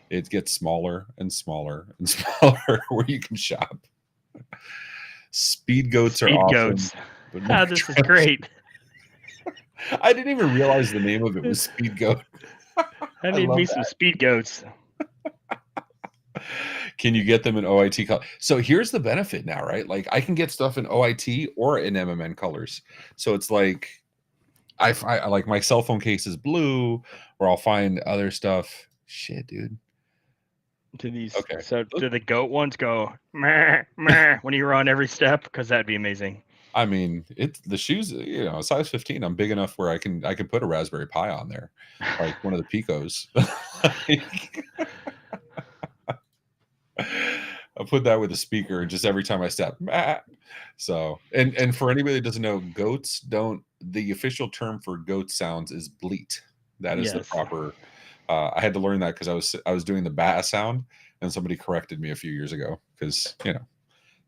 Speaker 1: it gets smaller and smaller and smaller where you can shop. Speed goats are
Speaker 2: Speed
Speaker 1: awesome,
Speaker 2: goats.
Speaker 1: but
Speaker 2: Ah,
Speaker 1: more
Speaker 2: this is
Speaker 1: trash.
Speaker 2: great.
Speaker 1: I didn't even realize the name of it was Speed Goat.
Speaker 2: I
Speaker 1: I
Speaker 2: need
Speaker 1: love
Speaker 2: me some speed goats.
Speaker 1: Can you get them in OIT color? So here's the benefit now, right? Like I can get stuff in OIT or in MMN colors. So it's like I like my cell phone case is blue, or I'll find other stuff. Shit, dude.
Speaker 2: Do these
Speaker 1: Okay.
Speaker 2: so do the goat ones go meh, meh, when you run every step? Because that'd be amazing.
Speaker 1: I mean, it's the shoes, size 15. I'm big enough where I can put a Raspberry Pi on there, like one of the Picos. Like, I'll put that with a speaker, and just every time I step. "Ah." So, and for anybody that doesn't know, goats don't. The official term for goat sounds is bleat. That is the
Speaker 2: Yes.
Speaker 1: proper. I had to learn that because I was doing the ba sound, and somebody corrected me a few years ago because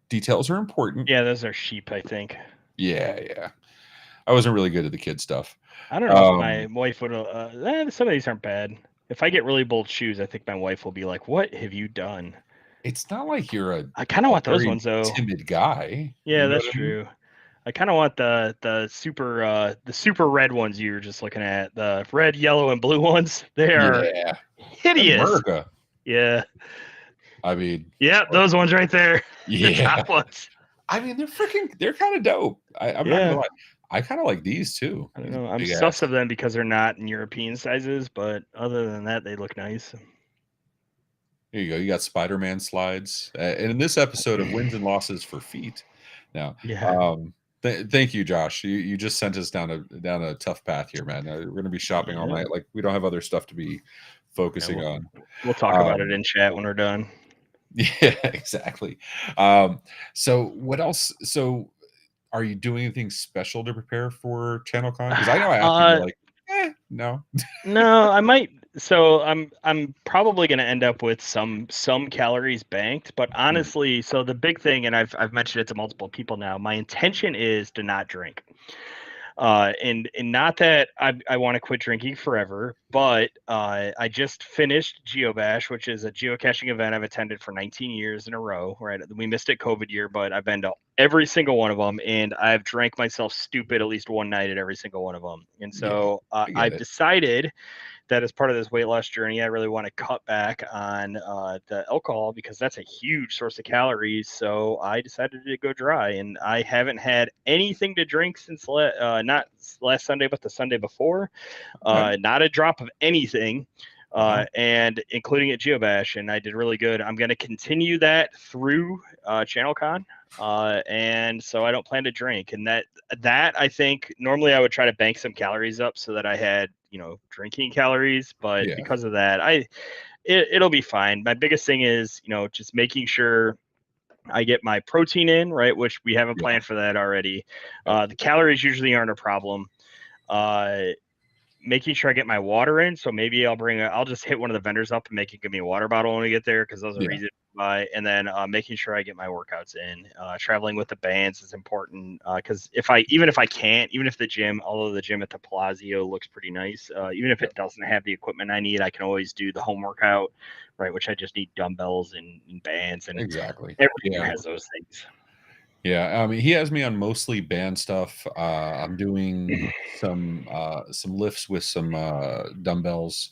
Speaker 1: details are important.
Speaker 2: Yeah, those are sheep, I think.
Speaker 1: Yeah, yeah. I wasn't really good at the kid stuff.
Speaker 2: I don't know if my
Speaker 1: Um,
Speaker 2: wife would. Some of these aren't bad. If I get really bold shoes, I think my wife will be like, "What have you done?"
Speaker 1: it's not like you're
Speaker 2: I kind of
Speaker 1: a
Speaker 2: want those
Speaker 1: very
Speaker 2: ones though.
Speaker 1: timid guy.
Speaker 2: Yeah,
Speaker 1: You know
Speaker 2: that's
Speaker 1: what I mean?
Speaker 2: true. I kind of want the super red ones you were just looking at. The red, yellow, and blue ones. They are
Speaker 1: Yeah,
Speaker 2: hideous.
Speaker 1: America.
Speaker 2: Yeah.
Speaker 1: I mean,
Speaker 2: Yeah, those ones right there. The
Speaker 1: yeah.
Speaker 2: top ones.
Speaker 1: I mean, they're kind of dope. I'm not gonna
Speaker 2: Yeah.
Speaker 1: lie. I kind of like these too.
Speaker 2: I don't
Speaker 1: These
Speaker 2: know. I'm
Speaker 1: big
Speaker 2: sus
Speaker 1: ass.
Speaker 2: of them because they're not in European sizes, but other than that, they look nice.
Speaker 1: Here you go. You got Spider-Man slides. And in this episode of wins and losses for feet. Now,
Speaker 2: Yeah.
Speaker 1: thank you, Josh. You just sent us down a tough path here, man. We're gonna be shopping all
Speaker 2: Yeah.
Speaker 1: night. Like we don't have other stuff to be
Speaker 2: Yeah,
Speaker 1: focusing on.
Speaker 2: we'll talk about it
Speaker 1: Um,
Speaker 2: in chat when we're done.
Speaker 1: yeah, exactly. So what else? So are you doing anything special to prepare for ChannelCon? Because I know I asked you, you're
Speaker 2: Uh,
Speaker 1: like, no.
Speaker 2: no, I might. So I'm probably going to end up with some calories banked, but
Speaker 1: Mm,
Speaker 2: honestly, so the big thing, and I've mentioned it to multiple people now. My intention is to not drink. And not that I want to quit drinking forever, but I just finished GeoBash, which is a geocaching event I've attended for 19 years in a row. Right, we missed it COVID year, but I've been to every single one of them, and I've drank myself stupid at least one night at every single one of them. And
Speaker 1: yeah,
Speaker 2: so
Speaker 1: I get
Speaker 2: I've
Speaker 1: it.
Speaker 2: decided that as part of this weight loss journey, I really want to cut back on the alcohol because that's a huge source of calories. So I decided to go dry, and I haven't had anything to drink since not last Sunday, but the Sunday before.
Speaker 1: Okay.
Speaker 2: Not a drop of anything.
Speaker 1: Wow.
Speaker 2: And including at GeoBash, and I did really good. I'm going to continue that through ChannelCon, and so I don't plan to drink. And that I think normally I would try to bank some calories up so that I had drinking calories, but
Speaker 1: Yeah.
Speaker 2: because of that, it'll be fine. My biggest thing is just making sure I get my protein in, right, which we have a
Speaker 1: Yeah.
Speaker 2: plan for that already.
Speaker 1: Yep.
Speaker 2: The calories usually aren't a problem. Uh, Making sure I get my water in. So maybe I'll just hit one of the vendors up and make it give me a water bottle when we get there because those are
Speaker 1: Yeah.
Speaker 2: easy to buy. And then making sure I get my workouts in. Traveling with the bands is important because even if I can't, even if although the gym at the Palazzo looks pretty nice, even if
Speaker 1: Yep.
Speaker 2: it doesn't have the equipment I need, I can always do the home workout, right? Which I just need dumbbells and bands, and
Speaker 1: Exactly.
Speaker 2: every gym
Speaker 1: Yeah.
Speaker 2: has those things.
Speaker 1: Yeah. I mean, he has me on mostly band stuff. I'm doing some lifts with some dumbbells,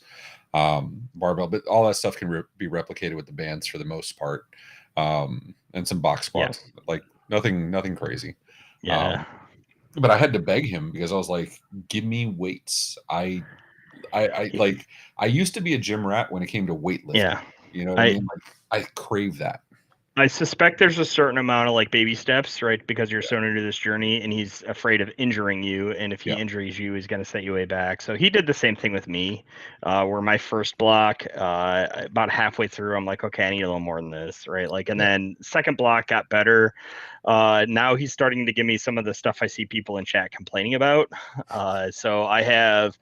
Speaker 1: barbell, but all that stuff can be replicated with the bands for the most part, and some box
Speaker 2: Yeah,
Speaker 1: squats. Like nothing crazy.
Speaker 2: yeah,
Speaker 1: Um, but I had to beg him because I was like, "Give me weights." I
Speaker 2: yeah.
Speaker 1: like I used to be a gym rat when it came to weightlifting.
Speaker 2: Yeah.
Speaker 1: You know what I
Speaker 2: I
Speaker 1: mean? Like I crave that.
Speaker 2: I suspect there's a certain amount of like baby steps, right? Because you're so new to this journey and he's afraid of injuring you. And if he
Speaker 1: Yeah.
Speaker 2: injures you, he's going to set you way back. So he did the same thing with me, where my first block, about halfway through, I'm like, okay, I need a little more than this, right? Like, and
Speaker 1: Yeah.
Speaker 2: then second block got better. Now he's starting to give me some of the stuff I see people in chat complaining about. So I have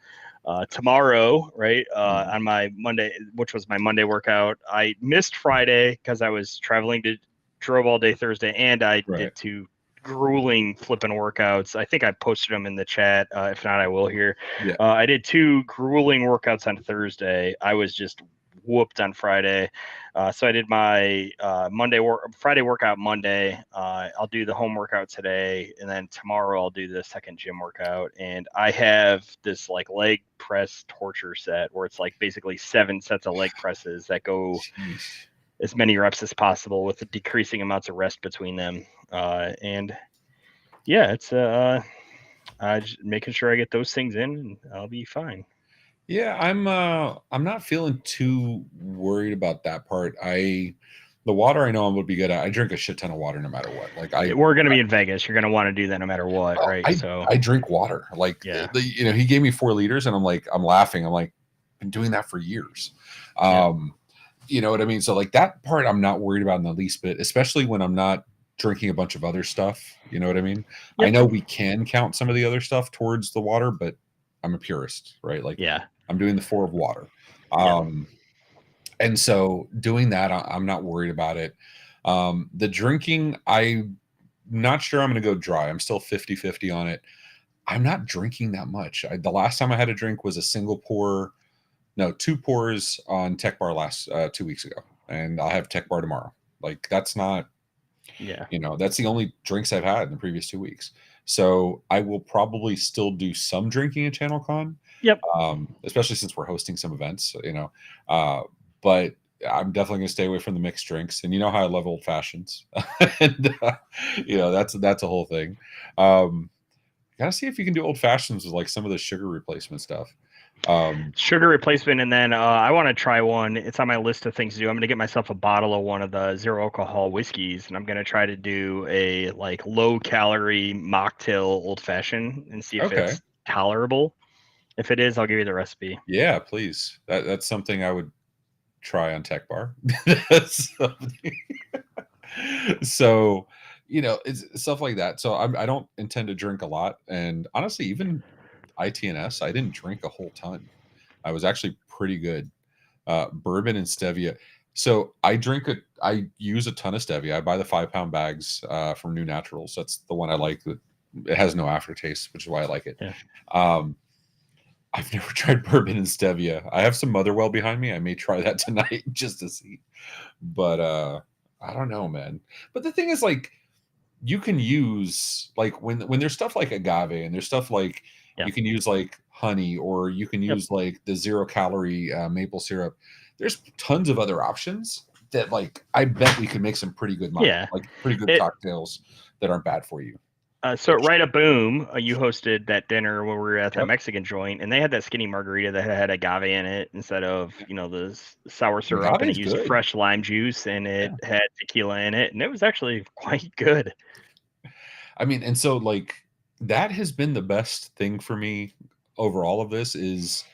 Speaker 2: tomorrow, right,
Speaker 1: Mm.
Speaker 2: on my Monday, which was my Monday workout. I missed Friday because I was traveling to drove all day Thursday, and I
Speaker 1: Right.
Speaker 2: did two grueling flipping workouts. I think I posted them in the chat. If not, I will here.
Speaker 1: Yeah.
Speaker 2: I did two grueling workouts on Thursday. I was just whooped on Friday. So I did my Friday workout Monday. I'll do the home workout today, and then tomorrow I'll do the second gym workout. And I have this like leg press torture set where it's like basically 7 sets of leg presses that go
Speaker 1: Sheesh.
Speaker 2: as many reps as possible with the decreasing amounts of rest between them. And yeah, it's just making sure I get those things in, and I'll be fine.
Speaker 1: Yeah, I'm not feeling too worried about that part. The water I know I'm gonna be good at. I drink a shit ton of water no matter what. Like
Speaker 2: We're going to be in Vegas. You're going to want to do that no matter what, right?
Speaker 1: I
Speaker 2: So
Speaker 1: I drink water. Like
Speaker 2: yeah,
Speaker 1: he gave me 4 liters and I'm like, I'm laughing. I'm like, been doing that for years.
Speaker 2: yeah,
Speaker 1: Um, you know what I mean? So like that part I'm not worried about in the least bit, especially when I'm not drinking a bunch of other stuff. You know what I mean? I
Speaker 2: yep,
Speaker 1: know we can count some of the other stuff towards the water, but I'm a purist, right? Like
Speaker 2: yeah,
Speaker 1: I'm doing the 4 of water.
Speaker 2: yep.
Speaker 1: And so doing that, I'm not worried about it. The drinking, I'm not sure I'm going to go dry. I'm still 50-50 on it. I'm not drinking that much. The last time I had a drink was a single pour, no, 2 pours on Tech Bar last 2 weeks ago, and I'll have Tech Bar tomorrow. Like that's not,
Speaker 2: Yeah.
Speaker 1: that's the only drinks I've had in the previous 2 weeks. So I will probably still do some drinking at ChannelCon,
Speaker 2: Yep.
Speaker 1: especially since we're hosting some events. But I'm definitely going to stay away from the mixed drinks, and you know how I love old fashions, and that's a whole thing. Um, Gotta see if you can do old fashions with like some of the sugar replacement stuff.
Speaker 2: Sugar replacement, and then I want to try one. It's on my list of things to do. I'm going to get myself a bottle of one of the zero alcohol whiskeys, and I'm going to try to do a like low calorie mocktail old fashioned and see if
Speaker 1: Okay,
Speaker 2: it's tolerable. If it is, I'll give you the recipe.
Speaker 1: yeah, please. That's something I would try on Tech Bar. That's something. So, it's stuff like that. So I don't intend to drink a lot, and honestly, even ITNS, I didn't drink a whole ton. I was actually pretty good. Bourbon and stevia. So I use a ton of stevia. I buy the 5 pound bags from New Naturals. That's the one I like. That it has no aftertaste, which is why I like it.
Speaker 2: Yeah.
Speaker 1: Um, I've never tried bourbon and stevia. I have some Motherwell behind me. I may try that tonight just to see. But I don't know, man. But the thing is, like, you can use like when there's stuff like agave and there's stuff like
Speaker 2: Yeah.
Speaker 1: you can use like honey or you can
Speaker 2: Yep.
Speaker 1: use like the 0 calorie maple syrup. There's tons of other options that like I bet we could make some pretty good money,
Speaker 2: Yeah.
Speaker 1: like pretty good
Speaker 2: It
Speaker 1: cocktails that aren't bad for you.
Speaker 2: so
Speaker 1: Which,
Speaker 2: right a boom, you hosted that dinner when we were at that
Speaker 1: yep,
Speaker 2: Mexican joint, and they had that skinny margarita that had agave in it instead of the sour syrup, and
Speaker 1: agave
Speaker 2: it
Speaker 1: is
Speaker 2: used
Speaker 1: good.
Speaker 2: fresh lime juice, and it
Speaker 1: Yeah,
Speaker 2: had tequila in it, and it was actually quite good.
Speaker 1: I mean, and so like that has been the best thing for me over all of this is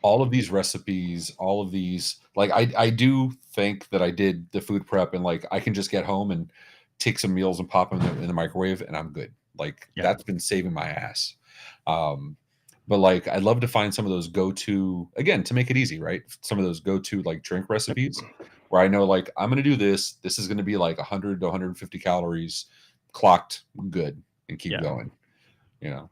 Speaker 1: all of these recipes, all of these like I do think that I did the food prep and like I can just get home and take some meals and pop them in the microwave and I'm good. Like
Speaker 2: Yeah.
Speaker 1: that's been saving my ass. But like I'd love to find some of those go-to again to make it easy, right? Some of those go-to like drink
Speaker 2: Yep.
Speaker 1: recipes where I know like I'm gonna do this. This is gonna be like 100 to 150 calories, clocked good, and keep
Speaker 2: Yeah.
Speaker 1: going. You know,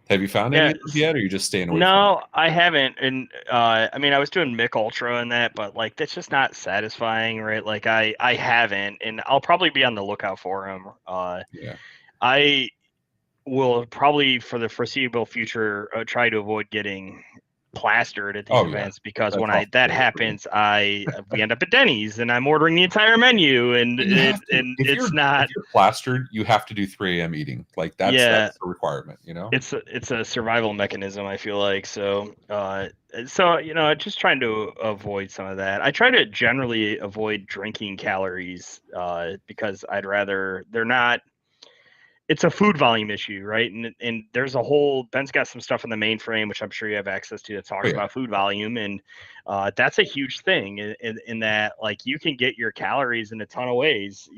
Speaker 1: have you found any
Speaker 2: Yeah.
Speaker 1: of those yet, or are you just staying away from them?
Speaker 2: No, I haven't. And I mean, I was doing Mick Ultra and that, but like that's just not satisfying, right? Like I haven't, and I'll probably be on the lookout for him.
Speaker 1: Yeah.
Speaker 2: I will probably for the foreseeable future try to avoid getting plastered at these
Speaker 1: Oh yeah,
Speaker 2: events because
Speaker 1: that's
Speaker 2: when
Speaker 1: off
Speaker 2: that
Speaker 1: the table for me.
Speaker 2: happens, we end up at Denny's and I'm ordering the entire menu, and
Speaker 1: You have to.
Speaker 2: it's not.
Speaker 1: If you're plastered, you have to do 3 a.m. eating. Like
Speaker 2: Yeah,
Speaker 1: that's a requirement. You know.
Speaker 2: it's a survival mechanism, I feel like. So just trying to avoid some of that. I try to generally avoid drinking calories because they're not. It's a food volume issue, right? And there's a whole Ben's got some stuff in the mainframe, which I'm sure you have access to, that
Speaker 1: Oh
Speaker 2: talks
Speaker 1: yeah.
Speaker 2: about food volume, and that's a huge thing in that, like, you can get your calories in a ton of ways.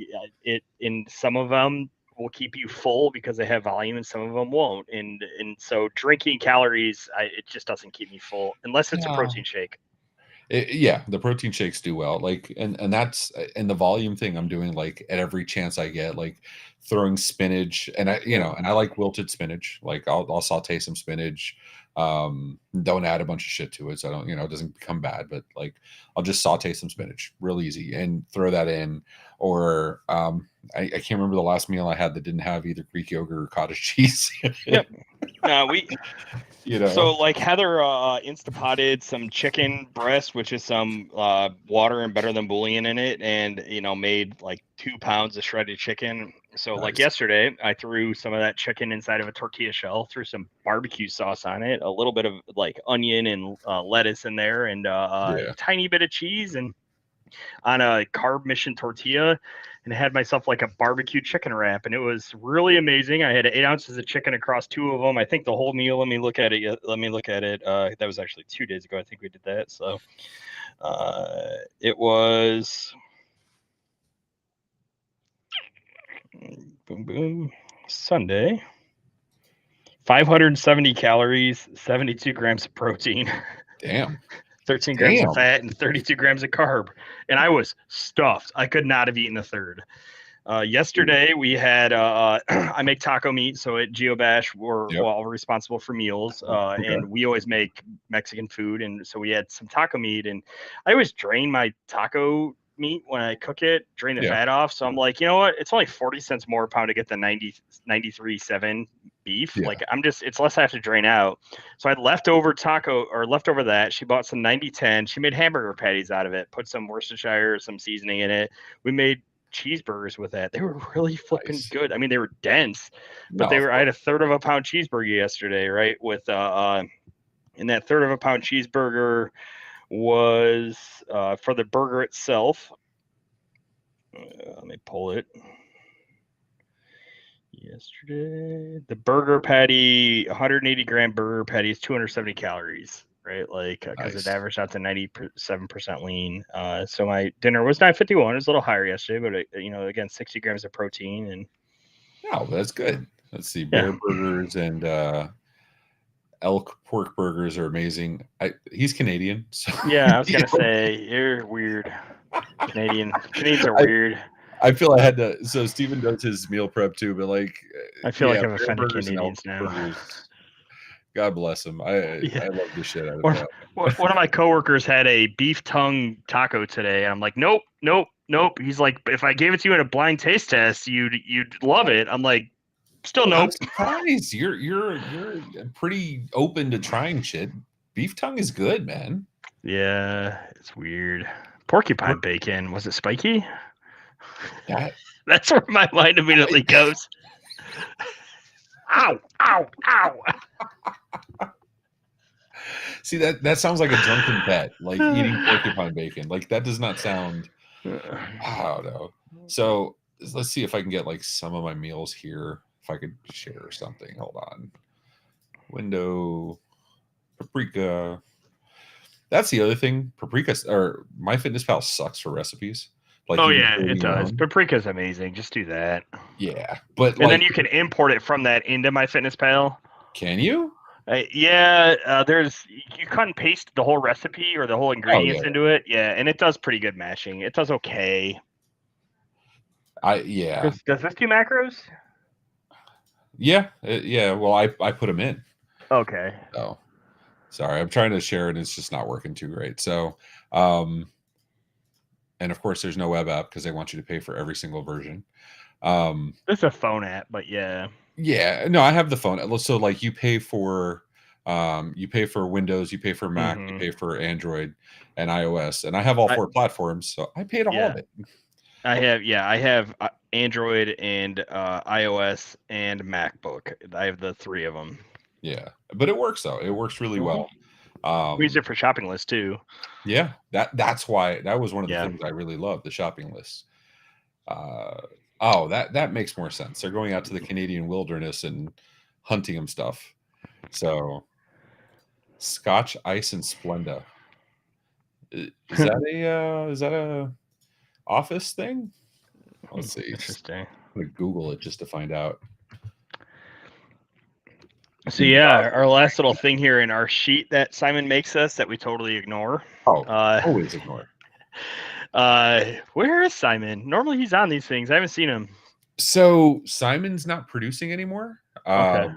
Speaker 2: It in some of them will keep you full because they have volume, and some of them won't. And so drinking calories, it just doesn't keep me full unless it's a
Speaker 1: No.
Speaker 2: protein shake.
Speaker 1: Yeah, the protein shakes do well. Like, and that's and the volume thing I'm doing like at every chance I get, like throwing spinach, and
Speaker 2: Yep.
Speaker 1: and I like wilted spinach. Like I'll saute some spinach. Don't add a bunch of shit to it, so I don't, it doesn't become bad. But like I'll just saute some spinach, real easy, and throw that in. Or I can't remember the last meal I had that didn't have either Greek yogurt or cottage cheese in
Speaker 2: Yep.
Speaker 1: it.
Speaker 2: No, we
Speaker 1: You know.
Speaker 2: So, like, Heather Instapotted some chicken breast, which is some water and better than bouillon in it, and made like 2 pounds of shredded chicken. So, like,
Speaker 1: Nice.
Speaker 2: yesterday, I threw some of that chicken inside of a tortilla shell, threw some barbecue sauce on it, a little bit of like onion and lettuce in there, and a
Speaker 1: Yeah.
Speaker 2: tiny bit of cheese, and on a carb mission tortilla, and had myself like a barbecue chicken wrap, and it was really amazing. I had 8 ounces of chicken across 2 of them. I think the whole meal. Let me look at it. Let me look at it. That was actually 2 days ago. I think we did that. So it was boom boom Sunday. 570 calories, 72 grams of protein,
Speaker 1: Damn.
Speaker 2: 13 grams of
Speaker 1: Damn.
Speaker 2: fat, and 32 grams of carb. And I was stuffed. I could not have eaten a third. Yesterday we had I make taco meat, so at GeoBash we're
Speaker 1: Yep.
Speaker 2: all responsible for meals,
Speaker 1: Okay.
Speaker 2: and we always make Mexican food, and so we had some taco meat, and I always drain my taco meat when I cook it, drain the
Speaker 1: Yeah.
Speaker 2: fat off. So I'm like, you know what? It's only 40 cents more a pound to get the 93.7 beef.
Speaker 1: Yeah.
Speaker 2: Like, it's less I have to drain out. So I had leftover that. She bought some 90/10. She made hamburger patties out of it, put some Worcestershire, some seasoning in it. We made cheeseburgers with that. They were really flipping
Speaker 1: Nice.
Speaker 2: good. I mean, they were dense, but
Speaker 1: No, of
Speaker 2: I had
Speaker 1: course.
Speaker 2: a third of a pound cheeseburger yesterday, right? And that third of a pound cheeseburger was for the burger itself. Let me pull it. Yesterday, the burger patty, 180 gram burger patty is 270 calories, right? Like, because it
Speaker 1: Nice.
Speaker 2: averaged out to 97% lean. So my dinner was 951. It was a little higher yesterday, but again, 60 grams of protein, and
Speaker 1: No, that's good. Let's see.
Speaker 2: yeah.
Speaker 1: Bear burgers and elk pork burgers are amazing. He's Canadian, so
Speaker 2: Yeah, I was
Speaker 1: you
Speaker 2: gonna
Speaker 1: know,
Speaker 2: say you're weird. Canadians are
Speaker 1: I
Speaker 2: weird.
Speaker 1: I feel I had to. So Steven does his meal prep too, but like,
Speaker 2: I feel
Speaker 1: yeah,
Speaker 2: like I've
Speaker 1: bear
Speaker 2: offended
Speaker 1: burgers and elk
Speaker 2: Canadians now.
Speaker 1: burgers. God bless him. I
Speaker 2: Yeah.
Speaker 1: love the shit out of
Speaker 2: One,
Speaker 1: that.
Speaker 2: one of my coworkers had a beef tongue taco today, and I'm like, nope, nope, nope. He's like, if I gave it to you in a blind taste test, you'd love it. I'm like, still
Speaker 1: I'm
Speaker 2: nope.
Speaker 1: surprised you're pretty open to trying shit. Beef tongue is good, man.
Speaker 2: Yeah, it's weird. Porcupine
Speaker 1: Pork-
Speaker 2: bacon, was it spiky?
Speaker 1: That
Speaker 2: That's where my mind immediately goes. Ow, ow, ow.
Speaker 1: See, that sounds like a drunken pet, like eating porcupine bacon. Like that does not sound. I don't know. So let's see if I can get like some of my meals here. If I could share something. Hold on. Window paprika. That's the other thing. Paprika or MyFitnessPal sucks for recipes. Like
Speaker 2: Oh
Speaker 1: even
Speaker 2: yeah, it
Speaker 1: creating your
Speaker 2: does.
Speaker 1: own.
Speaker 2: Paprika's amazing. Just do that.
Speaker 1: Yeah, but
Speaker 2: And then
Speaker 1: like,
Speaker 2: you can import it from that into MyFitnessPal.
Speaker 1: can you?
Speaker 2: There's you cut and paste the whole recipe or the whole
Speaker 1: Oh yeah,
Speaker 2: ingredients into it. Yeah, and it does pretty good mashing. It does okay.
Speaker 1: yeah,
Speaker 2: Does this do macros?
Speaker 1: yeah. Well, I put them in.
Speaker 2: Okay.
Speaker 1: So sorry, I'm trying to share it. It's just not working too great. So, um, and of course, there's no web app because they want you to pay for every single version. Um,
Speaker 2: This is a phone app, but yeah.
Speaker 1: yeah, no, I have the phone. So like, you pay for You pay for Windows, you pay for Mac, you
Speaker 2: Mm-hmm.
Speaker 1: pay for Android and iOS, and I have all
Speaker 2: I,
Speaker 1: 4 platforms, so I paid all of
Speaker 2: yeah,
Speaker 1: it.
Speaker 2: I have Android and iOS and MacBook. I have the three of them.
Speaker 1: Yeah, but it works though. It works really
Speaker 2: Mm-hmm.
Speaker 1: well.
Speaker 2: We use it for shopping lists too.
Speaker 1: Yeah, that's why that was one of the
Speaker 2: Yeah.
Speaker 1: things I really loved, the shopping lists. Uh, oh, that makes more sense. They're going out to the Canadian wilderness and hunting them stuff. So, Scotch Ice and Splenda. Is that a office thing? Let's see.
Speaker 2: Interesting.
Speaker 1: I'm gonna Google it just to find out.
Speaker 2: So
Speaker 1: The
Speaker 2: yeah, our last little thing here in our sheet that Simon makes us that we totally ignore.
Speaker 1: oh,
Speaker 2: Uh,
Speaker 1: always ignore.
Speaker 2: where is Simon? Normally he's on these things. I haven't seen him.
Speaker 1: So Simon's not producing anymore.
Speaker 2: Okay.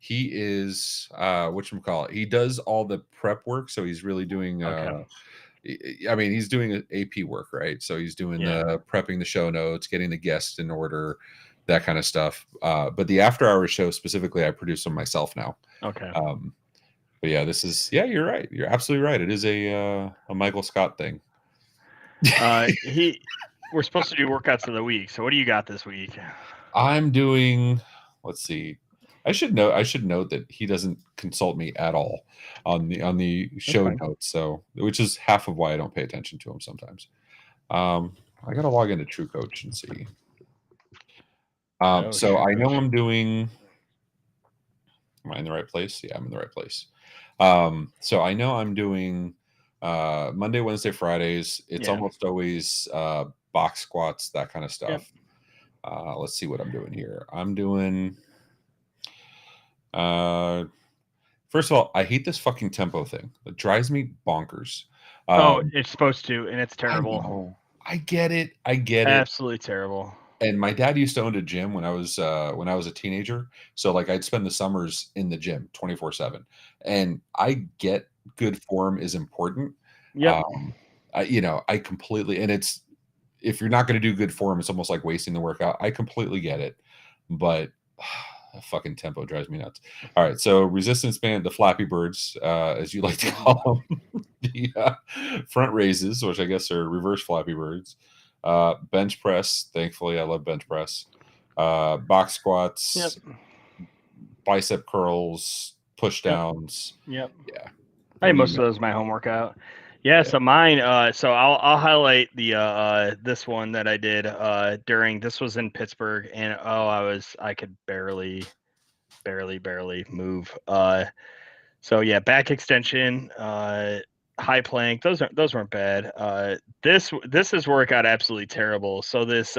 Speaker 1: He is whatchamacallit. He does all the prep work, so he's really doing
Speaker 2: Okay.
Speaker 1: I mean, he's doing AP work, right? So he's doing
Speaker 2: Yeah.
Speaker 1: the prepping the show notes, getting the guests in order, that kind of stuff. But the after hours show specifically, I produce them myself now.
Speaker 2: Okay.
Speaker 1: But yeah, this is you're right. You're absolutely right. It is a Michael Scott thing.
Speaker 2: We're supposed to do workouts of the week. So what do you got this week?
Speaker 1: I'm doing. Let's see. I should note that he doesn't consult me at all on the show
Speaker 2: fine.
Speaker 1: notes. So, which is half of why I don't pay attention to him sometimes. I got to log into True Coach and see. So I know I'm doing. Am I in the right place? Yeah, I'm in the right place. So I know I'm doing Monday, Wednesday, Fridays. It's almost always box squats, that kind of stuff.
Speaker 2: Yep.
Speaker 1: Let's see what I'm doing here. I'm doing. First of all, I hate this fucking tempo thing. It drives me bonkers.
Speaker 2: It's supposed to, and it's terrible.
Speaker 1: I know. I get it. I get it.
Speaker 2: Absolutely terrible.
Speaker 1: And my dad used to own a gym when I was a teenager. So like I'd spend the summers in the gym 24/7. And I get good form is important.
Speaker 2: Yep.
Speaker 1: I completely, and it's, if you're not going to do good form, it's almost like wasting the workout. I completely get it. But fucking tempo drives me nuts. All right, so resistance band, the Flappy Birds, as you like to call them, the front raises, which I guess are reverse Flappy Birds, bench press. Thankfully, I love bench press. Box squats, bicep curls, push downs.
Speaker 2: Yep.
Speaker 1: Yeah,
Speaker 2: I had most of those my home workout. Yeah, so mine. So I'll highlight the this one that I did during. This was in Pittsburgh, and I could barely move. So yeah, back extension, high plank. Those weren't bad. This is where it got absolutely terrible. So this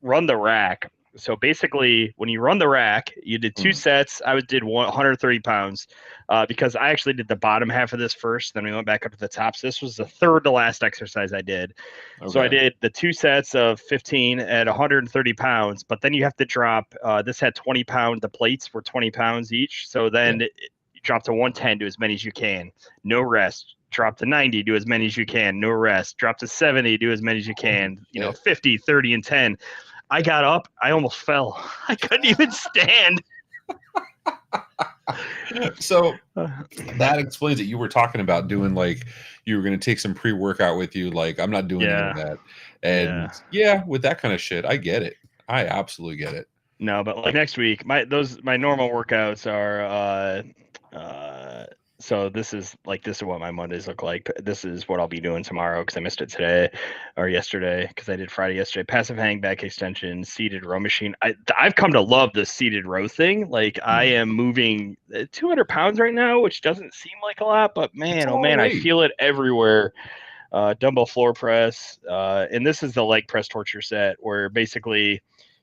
Speaker 2: run the rack. So basically, when you run the rack, you did 2 sets. I did 130 pounds because I actually did the bottom half of this first. Then we went back up to the top. So this was the third to last exercise I did. Okay. So I did the 2 sets of 15 at 130 pounds, but then you have to drop. This had 20 pound. The plates were 20 pounds each. So then you drop to 110, do as many as you can. No rest. Drop to 90, do as many as you can. No rest. Drop to 70, do as many as you can. 50, 30, and 10. I got up. I almost fell. I couldn't even stand.
Speaker 1: So that explains it. You were talking about doing like you were going to take some pre-workout with you. Like I'm not doing any of that. And with that kind of shit, I get it. I absolutely get it.
Speaker 2: No, but like next week, my normal workouts are so this is what my Mondays look like. This is what I'll be doing tomorrow because I missed it today or yesterday because I did Friday yesterday. Passive hang, back extension, seated row machine. I've come to love the seated row thing. Like I am moving 200 pounds right now, which doesn't seem like a lot, but man, oh man, I feel it everywhere. Dumbbell floor press, and this is the leg press torture set where basically,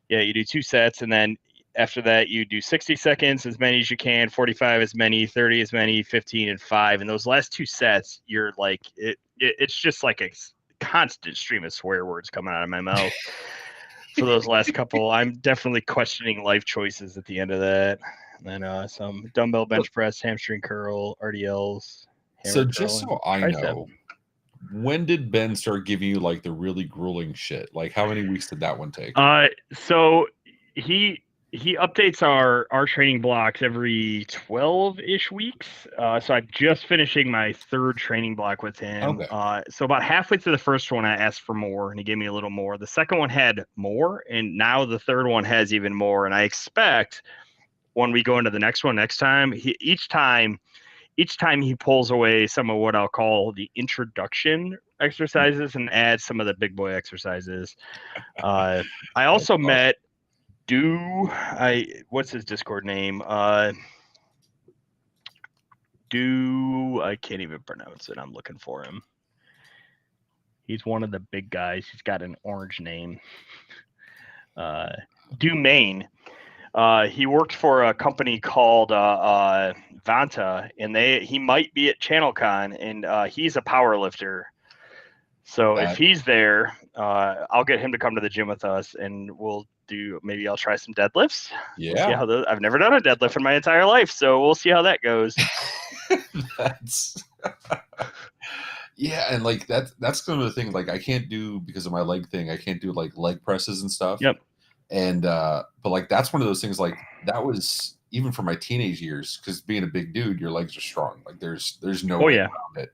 Speaker 2: you do 2 sets and then after that, you do 60 seconds, as many as you can, 45 as many, 30 as many, 15 and 5. And those last 2 sets, you're like, it's just like a constant stream of swear words coming out of my mouth. For those last couple, I'm definitely questioning life choices at the end of that. And then some dumbbell bench press, hamstring curl, RDLs.
Speaker 1: So just so I know, when did Ben start giving you like the really grueling shit? Like how many weeks did that one take?
Speaker 2: So he He updates our training blocks every 12-ish weeks. So I'm just finishing my third training block with him.
Speaker 1: Okay.
Speaker 2: So about halfway through the first one, I asked for more, and he gave me a little more. The second one had more, and now the third one has even more. And I expect when we go into the next one next time, each time he pulls away some of what I'll call the introduction exercises and adds some of the big boy exercises. I
Speaker 1: That's
Speaker 2: also
Speaker 1: awesome.
Speaker 2: met what's his Discord name? I can't even pronounce it. I'm looking for him. He's one of the big guys. He's got an orange name. Main. He worked for a company called Vanta, and he might be at ChannelCon, and he's a power lifter. So if
Speaker 1: That
Speaker 2: he's there, I'll get him to come to the gym with us, and maybe I'll try some deadlifts. We'll see
Speaker 1: yeah.
Speaker 2: how I've never done a deadlift in my entire life, so we'll see how that goes.
Speaker 1: That's yeah, and like that's kind of the thing. Like I can't do because of my leg thing. I can't do like leg presses and stuff.
Speaker 2: Yep.
Speaker 1: And but like that's one of those things. Like that was even for my teenage years because being a big dude, your legs are strong. Like there's no
Speaker 2: Oh
Speaker 1: way
Speaker 2: yeah.
Speaker 1: around it.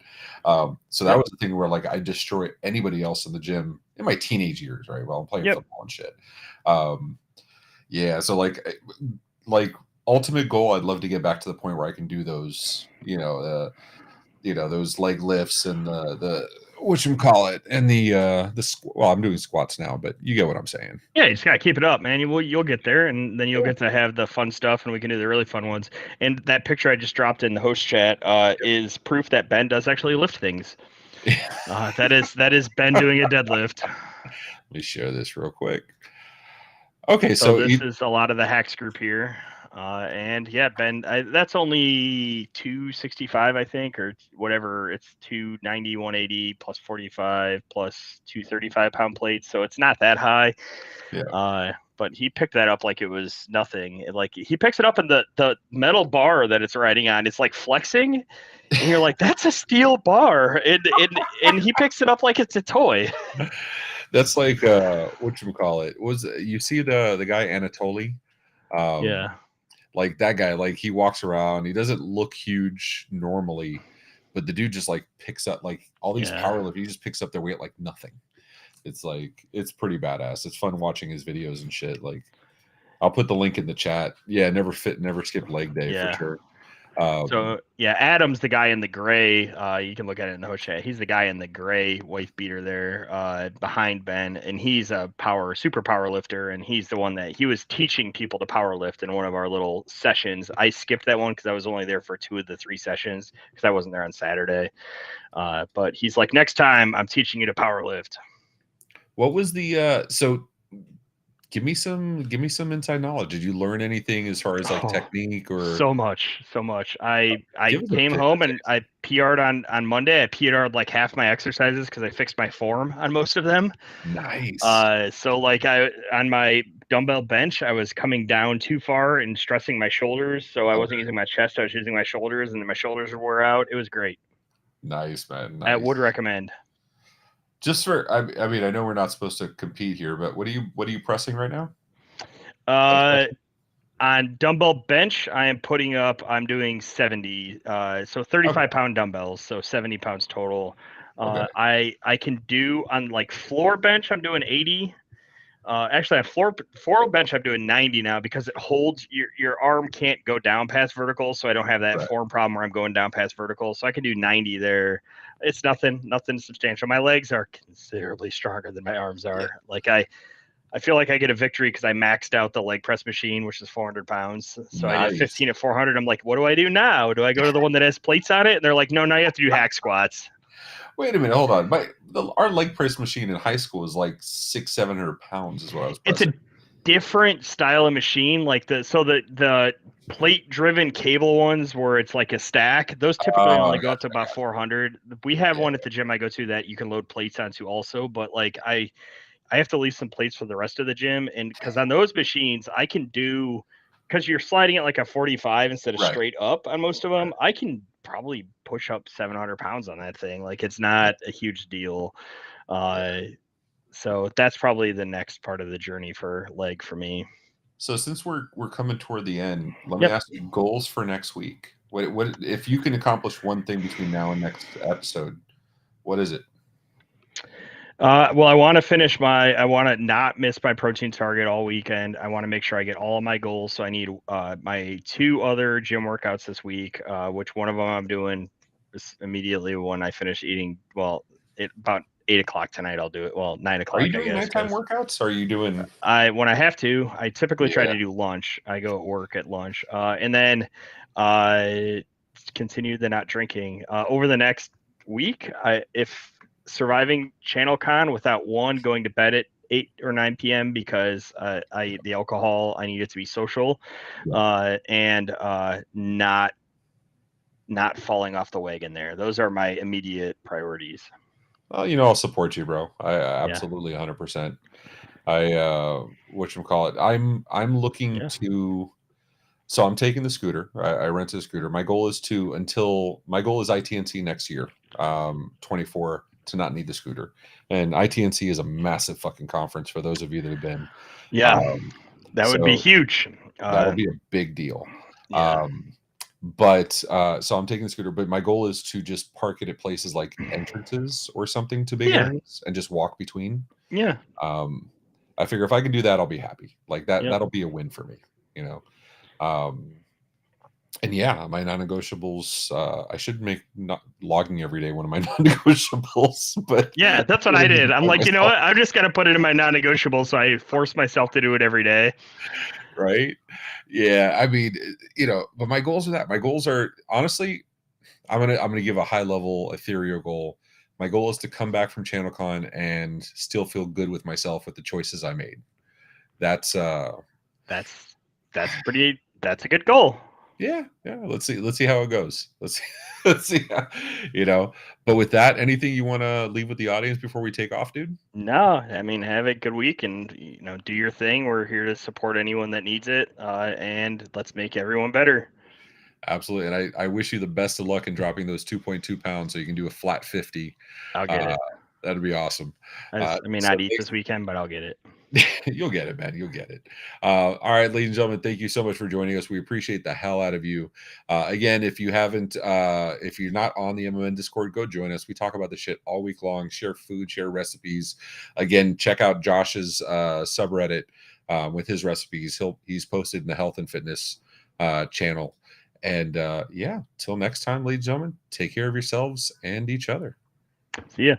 Speaker 1: So that
Speaker 2: Yep.
Speaker 1: was the thing where like I destroy anybody else in the gym in my teenage years, right? While I'm playing
Speaker 2: Yep.
Speaker 1: football and shit. Um, yeah, so like ultimate goal, I'd love to get back to the point where I can do those, those leg lifts and the whatchamacallit and well, I'm doing squats now, but you get what I'm saying.
Speaker 2: Yeah, you just gotta keep it up, man. You'll get there, and then you'll get to have the fun stuff, and we can do the really fun ones. And that picture I just dropped in the host chat is proof that Ben does actually lift things. That is Ben doing a deadlift.
Speaker 1: Let me share this real quick. Okay,
Speaker 2: So
Speaker 1: so
Speaker 2: this is a lot of the hacks group here. And yeah, Ben, that's only 265, I think, or whatever. It's 290, 180 plus 45 plus 235-pound plates. So it's not that high.
Speaker 1: yeah.
Speaker 2: But he picked that up like it was nothing. Like he picks it up, and the metal bar that it's riding on, it's like flexing. And you're like, that's a steel bar. And he picks it up like it's a toy.
Speaker 1: That's like whatchamacallit. Was you see the guy Anatoly? Um
Speaker 2: Yeah.
Speaker 1: like that guy, like he walks around, he doesn't look huge normally, but the dude just like picks up like all these
Speaker 2: Yeah.
Speaker 1: powerlifters, he just picks up their weight like nothing. It's pretty badass. It's fun watching his videos and shit. Like I'll put the link in the chat. Yeah, never skip leg day for
Speaker 2: Yeah.
Speaker 1: sure.
Speaker 2: So yeah, Adam's the guy in the gray. You can look at it in the host chat. He's the guy in the gray wife beater there, behind Ben, and he's a super power lifter, and he's the one that he was teaching people to power lift in one of our little sessions. I skipped that one because I was only there for 2 of the 3 sessions because I wasn't there on Saturday. But he's like, next time I'm teaching you to power lift.
Speaker 1: What was the so give me some inside knowledge. Did you learn anything as far as like
Speaker 2: Oh,
Speaker 1: technique or
Speaker 2: so much, so much. I
Speaker 1: give us
Speaker 2: came home and I PR'd on Monday. I PR'd like half my exercises because I fixed my form on most of them.
Speaker 1: nice.
Speaker 2: So like on my dumbbell bench, I was coming down too far and stressing my shoulders. So I wasn't
Speaker 1: Okay.
Speaker 2: using my chest. I was using my shoulders, and then my shoulders were wore out. It was great.
Speaker 1: Nice, man.
Speaker 2: I
Speaker 1: Nice.
Speaker 2: would recommend.
Speaker 1: Just for I mean, I know we're not supposed to compete here, but what are you pressing right now? Bench
Speaker 2: Uh,
Speaker 1: pressing?
Speaker 2: on dumbbell bench, I'm doing 70. So
Speaker 1: Okay.
Speaker 2: 35-pound dumbbells, so 70 pounds total.
Speaker 1: Okay.
Speaker 2: I can do on like floor bench, I'm doing 80. Actually, on floor bench, I'm doing 90 now because it holds your arm can't go down past vertical, so I don't have that
Speaker 1: Right.
Speaker 2: form problem where I'm going down past vertical. So I can do 90 there. It's nothing substantial. My legs are considerably stronger than my arms
Speaker 1: Yeah.
Speaker 2: are. Like I feel like I get a victory because I maxed out the leg press machine, which is 400 pounds. So I did
Speaker 1: Nice.
Speaker 2: 15 at 400. I'm like, what do I do now? Do I go to the one that has plates on it? And they're like, no, now you have to do hack squats.
Speaker 1: Wait a minute, hold on. Our leg press machine in high school was like 600-700 pounds is what I was
Speaker 2: It's a
Speaker 1: pressing.
Speaker 2: different style of machine. Like the plate driven cable ones where it's like a stack, those typically
Speaker 1: Oh,
Speaker 2: only go up to about 400. We have
Speaker 1: yeah.
Speaker 2: one at the gym I go to that you can load plates onto also, but like I have to leave some plates for the rest of the gym. And because on those machines, I can do, because you're sliding it like a 45 instead of
Speaker 1: Right.
Speaker 2: straight up on most of
Speaker 1: Right.
Speaker 2: them, I can probably push up 700 pounds on that thing. Like it's
Speaker 1: Yeah.
Speaker 2: not a huge deal.
Speaker 1: Yeah.
Speaker 2: Uh, so that's probably the next part of the journey for leg for me.
Speaker 1: So since we're coming toward the end, let me
Speaker 2: Yep.
Speaker 1: ask you goals for next week. What if you can accomplish one thing between now and next episode? What is it?
Speaker 2: Well, I want to finish I want to not miss my protein target all weekend. I want to make sure I get all of my goals. So I need my 2 other gym workouts this week, which one of them I'm doing immediately when I finish eating. Well, about 8 o'clock tonight, I'll do it. Well, 9
Speaker 1: Are you
Speaker 2: o'clock, I
Speaker 1: doing
Speaker 2: guess,
Speaker 1: nighttime
Speaker 2: because
Speaker 1: workouts? Are you doing?
Speaker 2: when I have to, I typically try
Speaker 1: Yeah.
Speaker 2: to do lunch. I go at work at lunch, and then uh, continue the not drinking over the next week. If surviving ChannelCon without going to bed at 8 or 9 p.m. because the alcohol, I need it to be social, and not falling off the wagon there. Those are my immediate priorities.
Speaker 1: Well, I'll support you, bro. I
Speaker 2: Yeah.
Speaker 1: absolutely 100%. I whatchamacallit, I'm looking
Speaker 2: Yeah.
Speaker 1: to. So I'm taking the scooter. I rented a scooter. My goal is ITNC next year, 24, to not need the scooter. And ITNC is a massive fucking conference for those of you that have been.
Speaker 2: Yeah. That would be
Speaker 1: So
Speaker 2: huge.
Speaker 1: that'll be a big deal.
Speaker 2: Yeah.
Speaker 1: But so I'm taking the scooter, but my goal is to just park it at places like entrances or something to big
Speaker 2: Yeah.
Speaker 1: areas and just walk between.
Speaker 2: Yeah.
Speaker 1: I figure if I can do that, I'll be happy. Like that,
Speaker 2: Yep.
Speaker 1: that'll be a win for me, and yeah, my non-negotiables. I should make not logging every day one of my non-negotiables, but
Speaker 2: Yeah, that's what I did. I'm like, you know what? I'm just gonna put it in my non-negotiable, so I force myself to do it every day.
Speaker 1: Right? Yeah, I mean, but my goals are that. My goals are honestly, I'm gonna give a high level ethereal goal. My goal is to come back from ChannelCon and still feel good with myself with the choices I made. That's
Speaker 2: That's a good goal.
Speaker 1: Yeah. Let's see how it goes. Let's see but with that, anything you want to leave with the audience before we take off, dude?
Speaker 2: No, I mean, have a good week and do your thing. We're here to support anyone that needs it, and let's make everyone better.
Speaker 1: Absolutely. And I wish you the best of luck in dropping those 2.2 pounds so you can do a flat 50.
Speaker 2: I'll get it.
Speaker 1: That'd be awesome.
Speaker 2: I may not eat this weekend, but I'll get it.
Speaker 1: You'll get it, man. You'll get it. All right, ladies and gentlemen, thank you so much for joining us. We appreciate the hell out of you. Again, if you're not on the MMN Discord, go join us. We talk about the shit all week long, share food, share recipes. Again, check out Josh's subreddit with his recipes. He's posted in the health and fitness channel. And yeah, till next time, ladies and gentlemen, take care of yourselves and each other.
Speaker 2: See ya.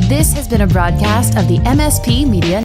Speaker 3: This has been a broadcast of the MSP Media